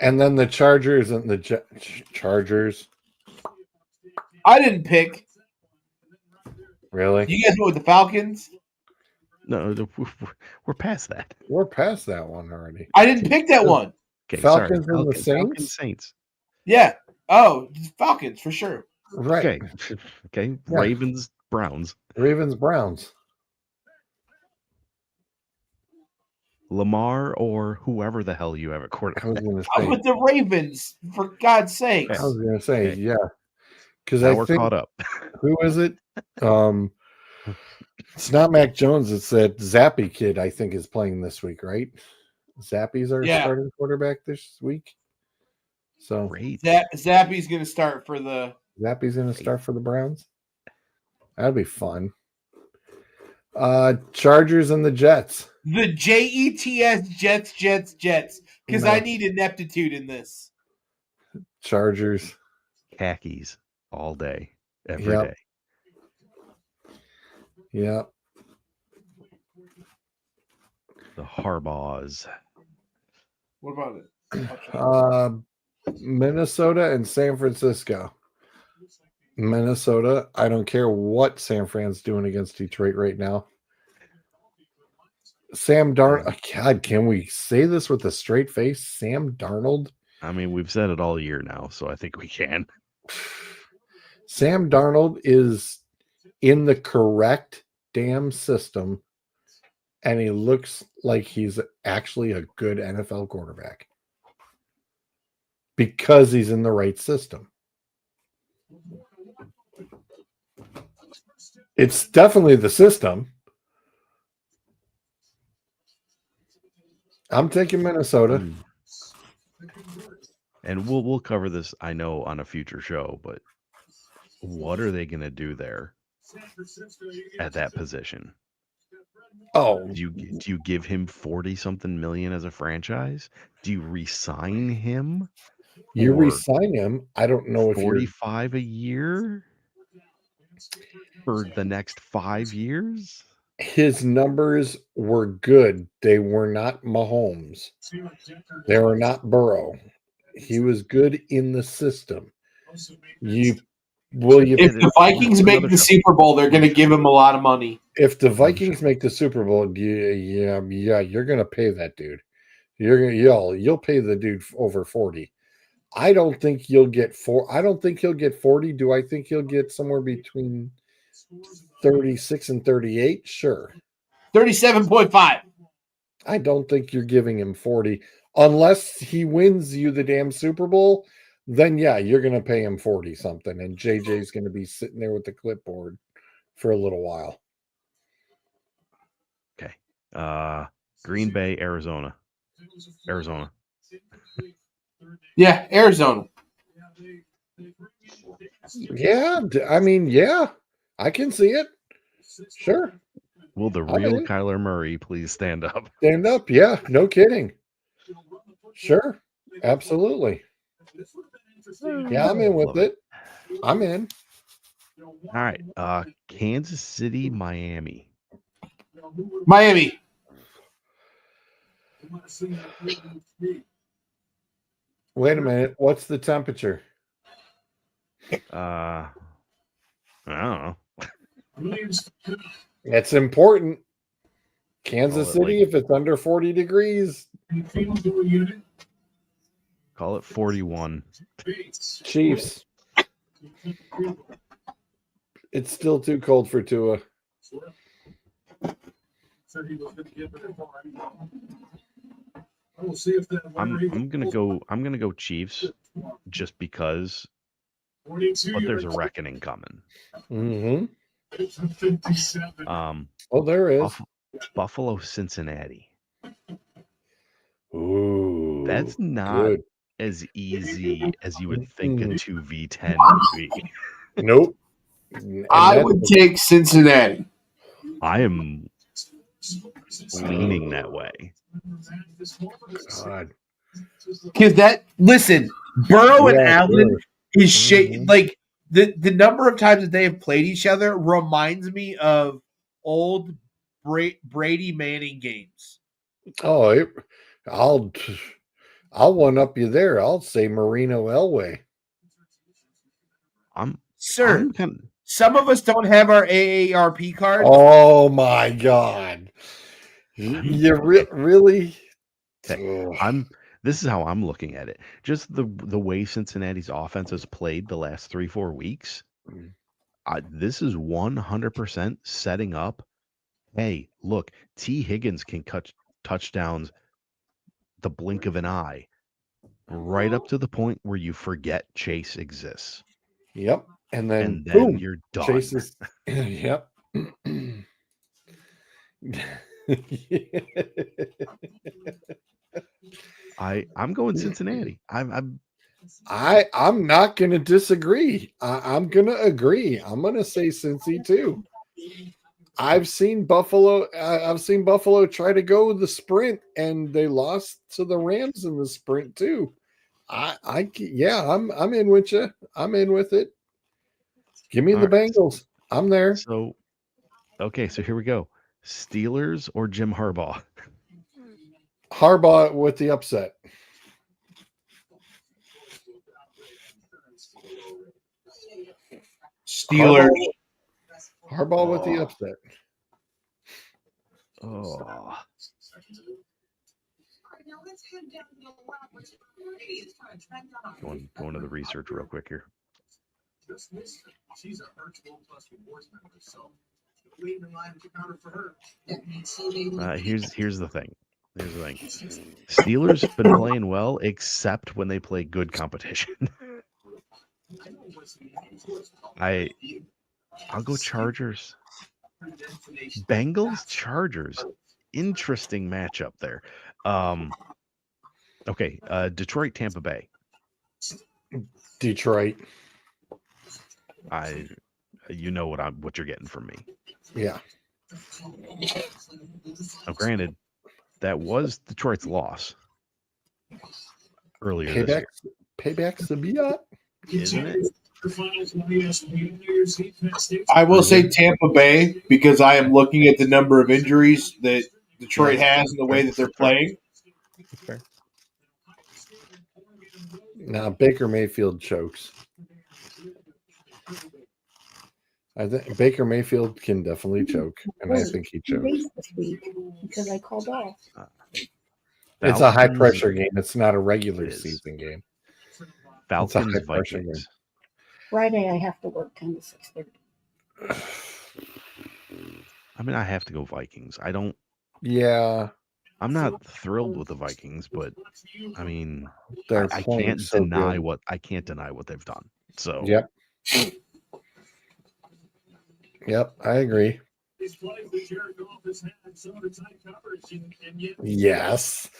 And then the Chargers and the Chargers. I didn't pick. Really? You guys went with the Falcons? No, we're past that. We're past that one already. I didn't pick that one. Okay, Falcons sorry. and the Saints? Falcons Saints. Yeah. Oh, Falcons for sure. Right. Okay. Okay. Yeah. Ravens Browns. Ravens Browns. Lamar or whoever the hell you have at I was quarterback. going to I'm say. with the Ravens, for God's sake. I was going to say, Okay. yeah. Because Now I we're think caught up. who is it? It's not Mac Jones. It's that Zappy kid. I think is playing this week, right? Zappy's our starting quarterback this week. So Great. Zappy's going to start for the. Zappy's going to start for the Browns. That'd be fun. Chargers and the Jets. The Jets, Jets. Because No. I need ineptitude in this. Chargers. Khakis all day, every Yep. day. Yep. The Harbaughs. What about it? Minnesota and San Francisco. Minnesota. I don't care what San Fran's doing against Detroit right now. Sam Darnold. God, can we say this with a straight face? Sam Darnold. I mean, we've said it all year now, so I think we can. Sam Darnold is in the correct damn system, and he looks like he's actually a good NFL quarterback because he's in the right system. It's definitely the system. I'm taking Minnesota. and we'll cover this, I know, on a future show, but what are they going to do there at that position? Oh, Do you give him 40 something million as a franchise? Do you re-sign him you for re-sign him. I don't know if you're 45 a year for the next 5 years? his numbers were good. They were not Mahomes. They were not Burrow. He was good in the system. You will you If Yeah, the Vikings make another the show. Super Bowl, they're going to give him a lot of money. if the Vikings make the Super Bowl, yeah, you're gonna pay that dude. You'll pay the dude over 40. I don't think you'll get I don't think he'll get 40. Do I think he'll get somewhere between 36 and 38? Sure. 37.5. I don't think you're giving him 40 unless he wins you the damn Super Bowl. Then yeah, you're gonna pay him 40 something, and JJ's gonna be sitting there with the clipboard for a little while. Okay. Green Bay, Arizona. Yeah, Arizona. Yeah, I mean, yeah, I can see it. Sure. Will the I'm real in. Kyler Murray please stand up? Stand up. Yeah, no kidding. Sure. Absolutely. Yeah, I'm in with Love it. I'm in. All right. Kansas City, Miami. Miami. Wait a minute. What's the temperature? I don't know. It's important. Kansas Call it City, if it's under 40 degrees. Call it 41. Chiefs. It's still too cold for Tua. I'm gonna go Chiefs just because, but there's a reckoning coming. Mm-hmm. Um, Oh, there is. Buffalo, Cincinnati. Ooh, That's not good. as easy as you would think a 2v10 would be. Nope. And I would take Cincinnati. I am leaning that way. God. Because listen, Burrow and Yeah, Allen sure. is shaking. Mhm. Like the number of times that they have played each other reminds me of old Brady Manning games. Oh, I'll one up you there. I'll say Marino Elway. Sir, I'm some of us don't have our AARP cards. Oh my God! You really? Okay. This is how I'm looking at it. Just the way Cincinnati's offense has played the last 3-4 weeks. This is 100% setting up. Hey, look, T. Higgins can catch touchdowns the blink of an eye, right up to the point where you forget Chase exists. Yep. And then then boom, you're done. Chase is. Yep. I'm going Cincinnati. I'm not going to disagree. I'm going to agree. I'm going to say Cincy too. I've seen Buffalo try to go the sprint, and they lost to the Rams in the sprint too. I'm in with you. I'm in with it. Give me the Bengals. I'm there. So, okay, so here we go. Steelers or Jim Harbaugh? Harbaugh with the upset. Steelers. Harbaugh with the upset. Oh. Going to the research real quick here. She's a virtual plus rewards member, so waiting in line to counter for her. Here's the thing. Steelers have been playing well, except when they play good competition. I'll go Chargers. Bengals, Chargers. Interesting matchup there. Okay, Detroit, Tampa Bay. Detroit. You know what you're getting from me. Yeah. Now, granted, that was Detroit's loss earlier this year, Payback's the biat. isn't it? I will say Tampa Bay because I am looking at the number of injuries that Detroit Yeah. has and the way that they're That's fair. playing. That's fair. Now Baker Mayfield chokes. I think Baker Mayfield can definitely choke, and I think he chokes. Race this week because I called off. It's a high Falcons- pressure game. It's not a regular It is. season game. Falcons high-pressure Vikings. Friday I have to work 10 to 6:30. I mean, I have to go Vikings. Yeah, I'm not thrilled with the Vikings, but I mean, they're I playing can't so deny good. I can't deny what they've done. So Yep. Yep, I agree. Yes.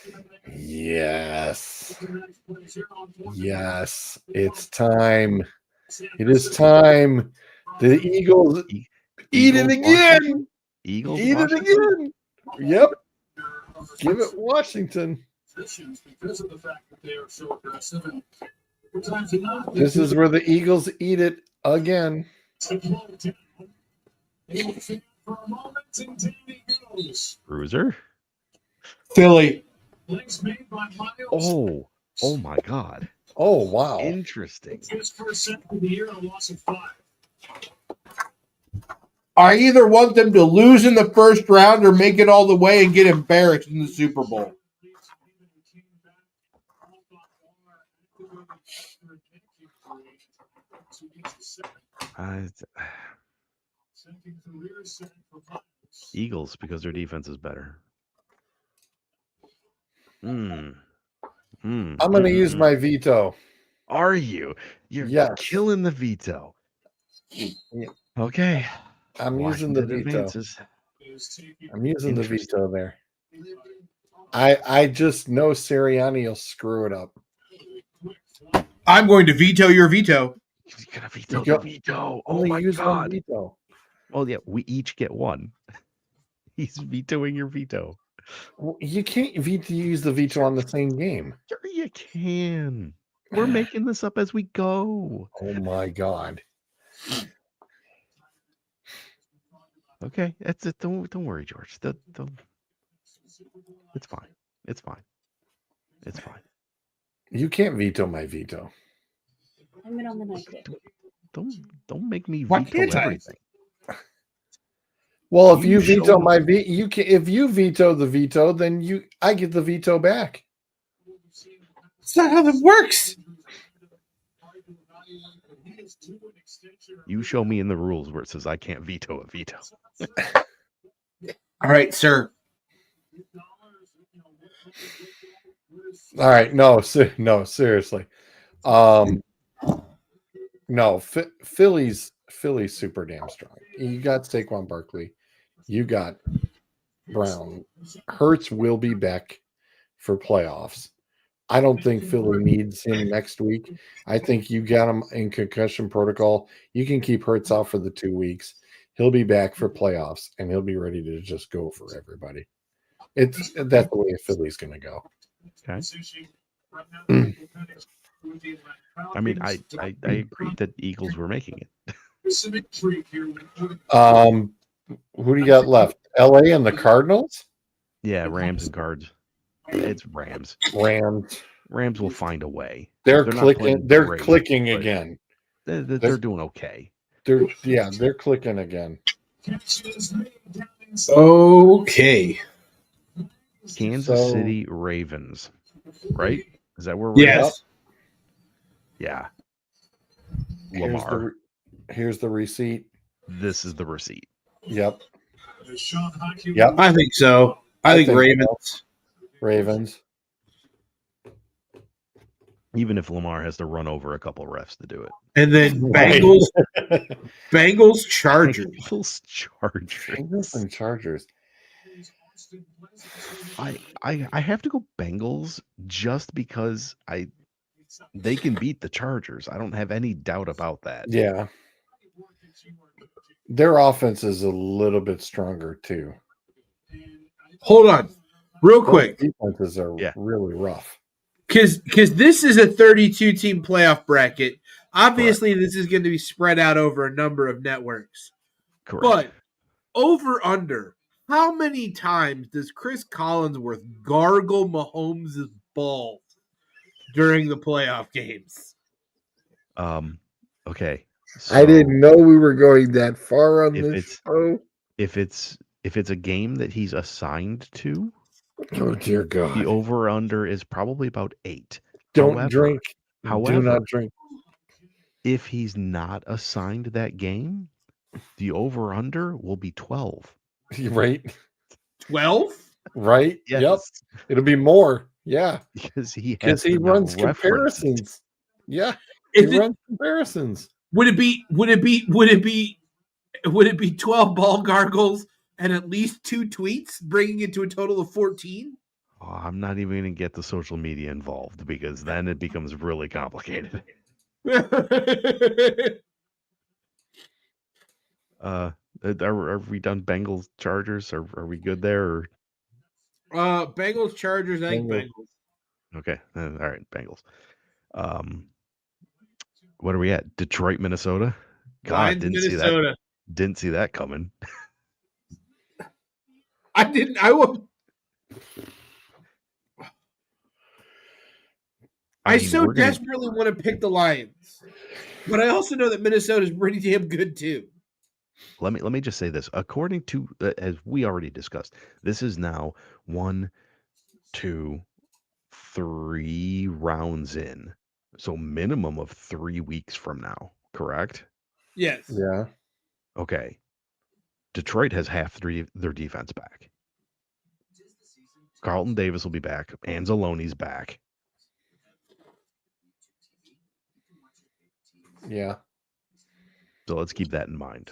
Yes. Yes. It's time. It is time. The Eagles eat it Eagles, again. Washington? Eagles, Eat it Washington? again. Yep. Give it Washington. This is where the Eagles eat it again. Bruiser? Philly. Oh my God. Oh, wow. Interesting. I either want them to lose in the first round or make it all the way and get embarrassed in the Super Bowl. Eagles, because their defense is better. I'm going to use my veto. Are you? You're Yes. killing the veto. Yeah. Okay. I'm using the Washington veto. advances. I'm using the Interesting. veto there. I just know Sirianni will screw it up. I'm going to veto your veto. He's gonna veto You go- the veto. Oh Only my use one God. veto. Well, yeah, we each get one. He's vetoing your veto. Well, you can't use the veto on the same game. Sure, you can. We're making this up as we go. Oh my God. Okay, that's it. Don't worry, George. It's fine. It's fine. It's fine. You can't veto my veto. I'm in on the night game. Don't make me Why veto can't I? everything. Well, if You you show veto me. my veto, you can. If you veto the veto, then I get the veto back. That's not how that works. You show me in the rules where it says I can't veto a veto. All right, sir. All right, no, seriously. No, Philly's super damn strong. You got Saquon Barkley, you got Brown. Hurts will be back for playoffs. I don't think Philly needs him next week. I think you got him in concussion protocol. You can keep Hurts out for the 2 weeks. He'll be back for playoffs, and he'll be ready to just go for everybody. That's the way Philly's going to go. Okay. I mean, I agreed that Eagles were making it. Who do you got left? LA and the Cardinals? Yeah, Rams and Cards. It's Rams. Rams will find a way. They're not clicking. playing They're great, clicking but again. They're doing okay. They're clicking again. Okay. Kansas City Ravens, right? Is that where we're at? Yes. Yeah. Lamar. Here's the receipt. This is the receipt. Yep. I think so. I think Ravens. Ravens. Even if Lamar has to run over a couple refs to do it. And then Right. Bengals, Chargers. Bengals and Chargers. I have to go Bengals just because they can beat the Chargers. I don't have any doubt about that. Yeah. Their offense is a little bit stronger too. Hold on, real Both quick, defenses are Yeah. really rough. because this is a 32-team playoff bracket. Obviously, this is going to be spread out over a number of networks. Correct. But over under, how many times does Chris Collinsworth gargle Mahomes' balls during the playoff games? Okay. I didn't so know we were going that far on if this it's- show. if it's a game that he's assigned to, Oh dear God! the over under is probably about 8. Don't However- drink. Do However, not drink. if he's not assigned that game, the over under will be 12. Right? 12? Right? Yes. Yep. It'll be more. Yeah. Because he Because has he to now runs reference it. comparisons. Yeah. He Is it, runs comparisons. would it be 12 ball gargles and at least 2 tweets, bringing it to a total of 14? Oh, I'm not even going to get the social media involved because then it becomes really complicated. Are we done Bengals Chargers? Are we good there? Or? Bengals, Chargers, I think Bengals. Bengals. Okay. All right. Bengals. What are we at? Detroit, Minnesota. God, Lions, Minnesota. Didn't see that coming. I didn't. I will. I mean, so we're gonna- desperately want to pick the Lions, but I also know that Minnesota's pretty damn good too. Let me just say this. According to as we already discussed, this is now 1, 2, 3 rounds in. So minimum of 3 weeks from now, correct? Yes. Yeah. Okay. Detroit has half their defense back. Carlton Davis will be back. Anzalone's back. Yeah. So let's keep that in mind.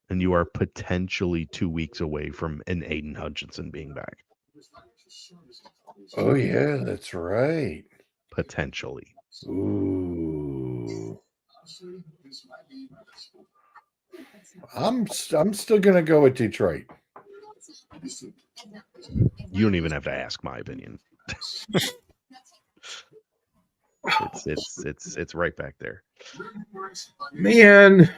And you are potentially 2 weeks away from an Aiden Hutchinson being back. Oh yeah, that's right. Potentially. Ooh. I'm still gonna go with Detroit. You don't even have to ask my opinion. It's right back there. Man,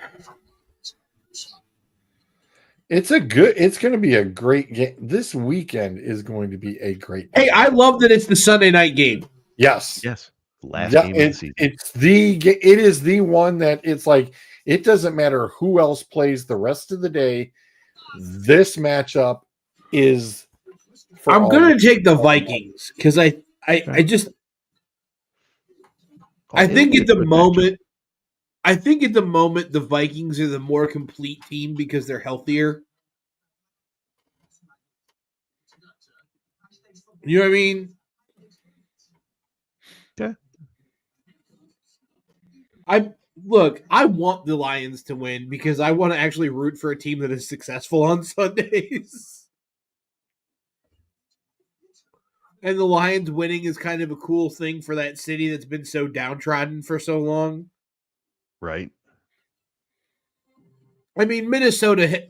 It's going to be a great game. This weekend is going to be a great game. hey, I love that it's the Sunday night game. Yes. Yes. Last Yeah, game of the season. it is the one that it's like it doesn't matter who else plays the rest of the day. This matchup is for I'm all gonna the- take the Vikings because I just I It'll think be at a the good moment the Vikings are the more complete team because they're healthier. You know what I mean? Yeah. I want the Lions to win because I want to actually root for a team that is successful on Sundays. And the Lions winning is kind of a cool thing for that city that's been so downtrodden for so long. Right. I mean, Minnesota,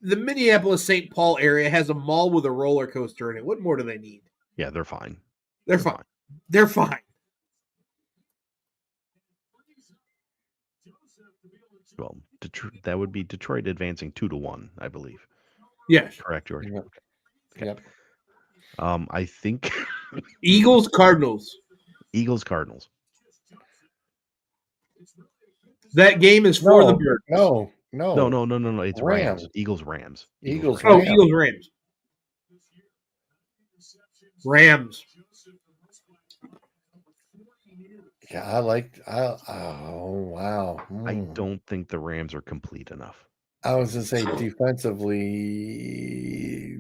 the Minneapolis St. Paul area has a mall with a roller coaster in it. What more do they need? Yeah, they're fine. They're fine. They're fine. Well, that would be Detroit advancing 2-1, I believe. Yes. Correct, George. Yep. Okay. Yep. I think Eagles, Cardinals. Eagles, Cardinals. That game is for the Birds. No. No. It's Rams. Rams. Eagles, Rams. Eagles, Oh, Rams. Eagles, Rams. Rams. Yeah, oh wow. I don't think the Rams are complete enough. I was gonna say defensively,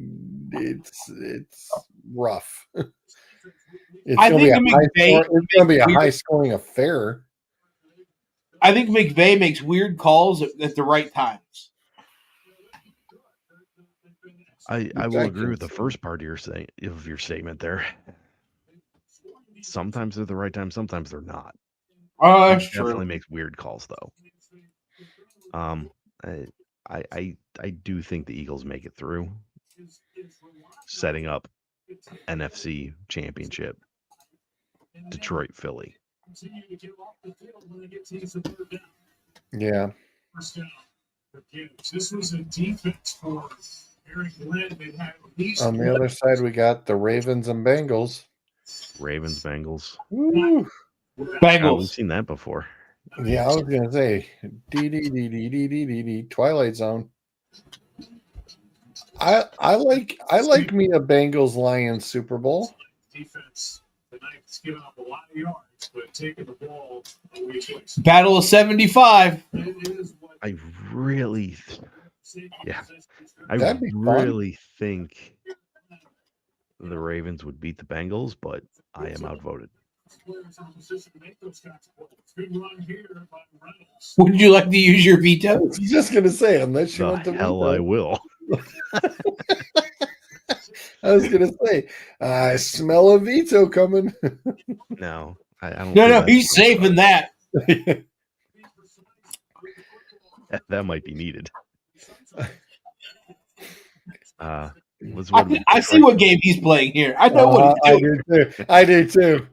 it's rough. I think McVay It's gonna be a weird- high scoring affair. I think McVay makes weird calls at the right times. I will agree with the first part of your statement there. Sometimes they're the right time, sometimes they're not. Oh, He that's definitely true. makes weird calls though. I do think the Eagles make it through, setting up NFC Championship, Detroit, Philly. Yeah. This was a defense for Eric Glenn that had at least On the other side, we got the Ravens and Bengals. Ravens, Bengals. Woo. Oh, we've Bengals. seen that before. Yeah, I was gonna say D Twilight Zone. I like me a Bengals Lions Super Bowl. defense tonight. It's given up a lot of yards, but taking the ball away twice. Battle of 75. It is what I really, I That'd be fun. really think the Ravens would beat the Bengals, but I am outvoted. players in position to make those kinds of plays. Good run here by Reynolds. Would you like to use your I veto? was just gonna say, unless you The want to hell I will. I was gonna say, I smell a veto coming. No, I don't. No, think no, that's he's gonna safe in that. that might be needed. I see what game he's playing here. I know what he's doing. I do too.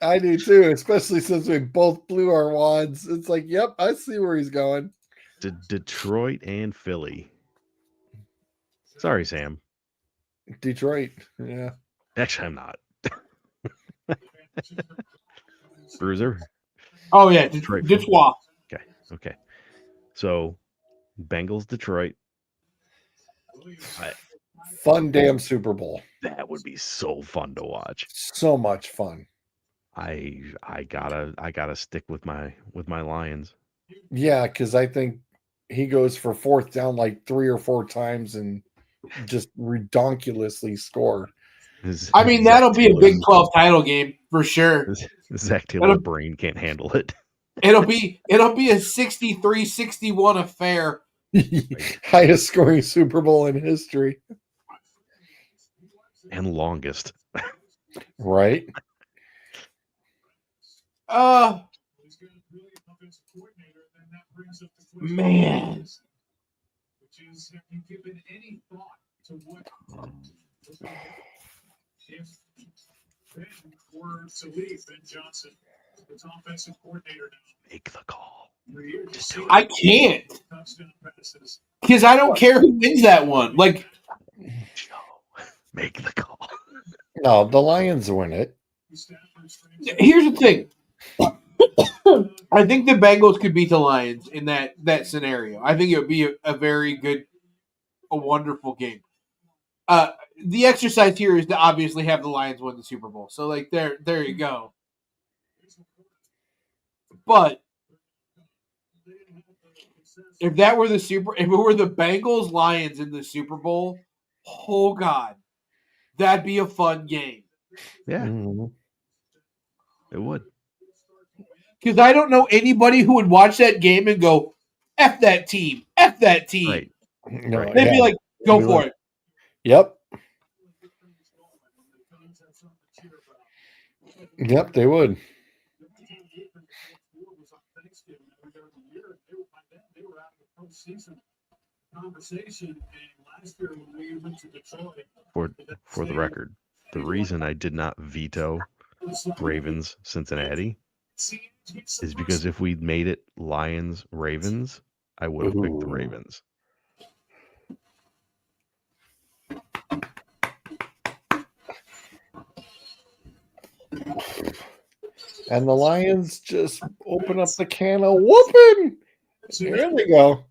I do too, especially since we both blew our wads. It's like, yep, I see where he's going. Detroit and Philly. Sorry, Sam. Detroit. Yeah. Actually, I'm not. Bruiser. Oh, yeah. Detroit. Detroit. Okay. So, Bengals, Detroit. Fun damn Super Bowl. That would be so fun to watch. So much fun. I gotta stick with my Lions. Yeah, because I think he goes for fourth down like 3 or 4 times and just redonkulously scored. I mean, that'll be a Big 12 title game for sure. Zach Taylor's brain can't handle it. It'll be a 63-61 affair. Highest scoring Super Bowl in history. And longest. Right? Man. Which is, have you given any thought to what if Ben were to leave Ben Johnson, his offensive coordinator now? Make the call. I can't. Because I don't care who wins that one. Like, make the call. No, the Lions win it. Here's the thing. I think the Bengals could beat the Lions in that scenario. I think it would be a very good, a wonderful game. The exercise here is to obviously have the Lions win the Super Bowl. So, like, there you go. But if it were the Bengals Lions in the Super Bowl, oh God, that'd be a fun game. Yeah, Mm-hmm. It would. Because I don't know anybody who would watch that game and go, F that team. Right. No, Right. They'd be like, go We for would. it. Yep. Yep, they would. For the record, the reason I did not veto Ravens Cincinnati is because if we'd made it Lions Ravens, I would have picked the Ravens. And the Lions just open up the can of whooping. There they go.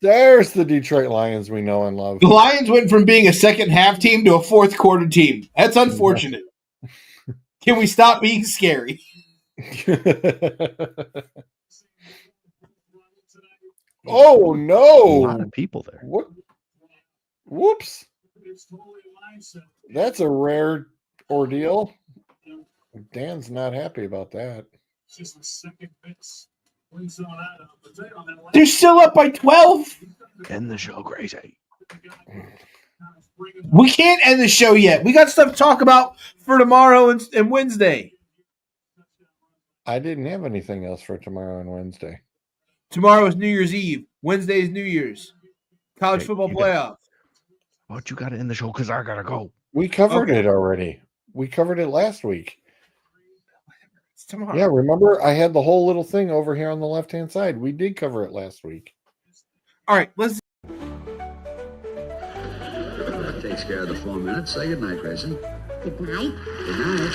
There's the Detroit Lions we know and love. The Lions went from being a second half team to a fourth quarter team. That's unfortunate. Can we stop being scary? Oh A no! lot of people there. What? Whoops! That's a rare ordeal. Dan's not happy about that. Just a second miss. They're still up by 12. End the show, crazy. We can't end the show yet. We got stuff to talk about for tomorrow and Wednesday. I didn't have anything else for tomorrow and Wednesday. Tomorrow is New Year's Eve. Wednesday is New Year's. College Okay, football you playoff. But you got to end the show because I gotta go. We covered Okay. it already. We covered it last week. It's tomorrow. Yeah, remember I had the whole little thing over here on the left-hand side. We did cover it last week. All right, let's. That takes care of the 4 minutes. Say goodnight, Grayson. Good night. Good night.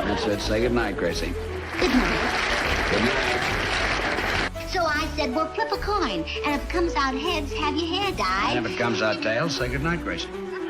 That's it. Say goodnight, Gracie. Good night. Good night. So I said, well, flip a coin, and if it comes out heads, have your hair dyed. And if it comes out tails, say goodnight, Gracie. Good night.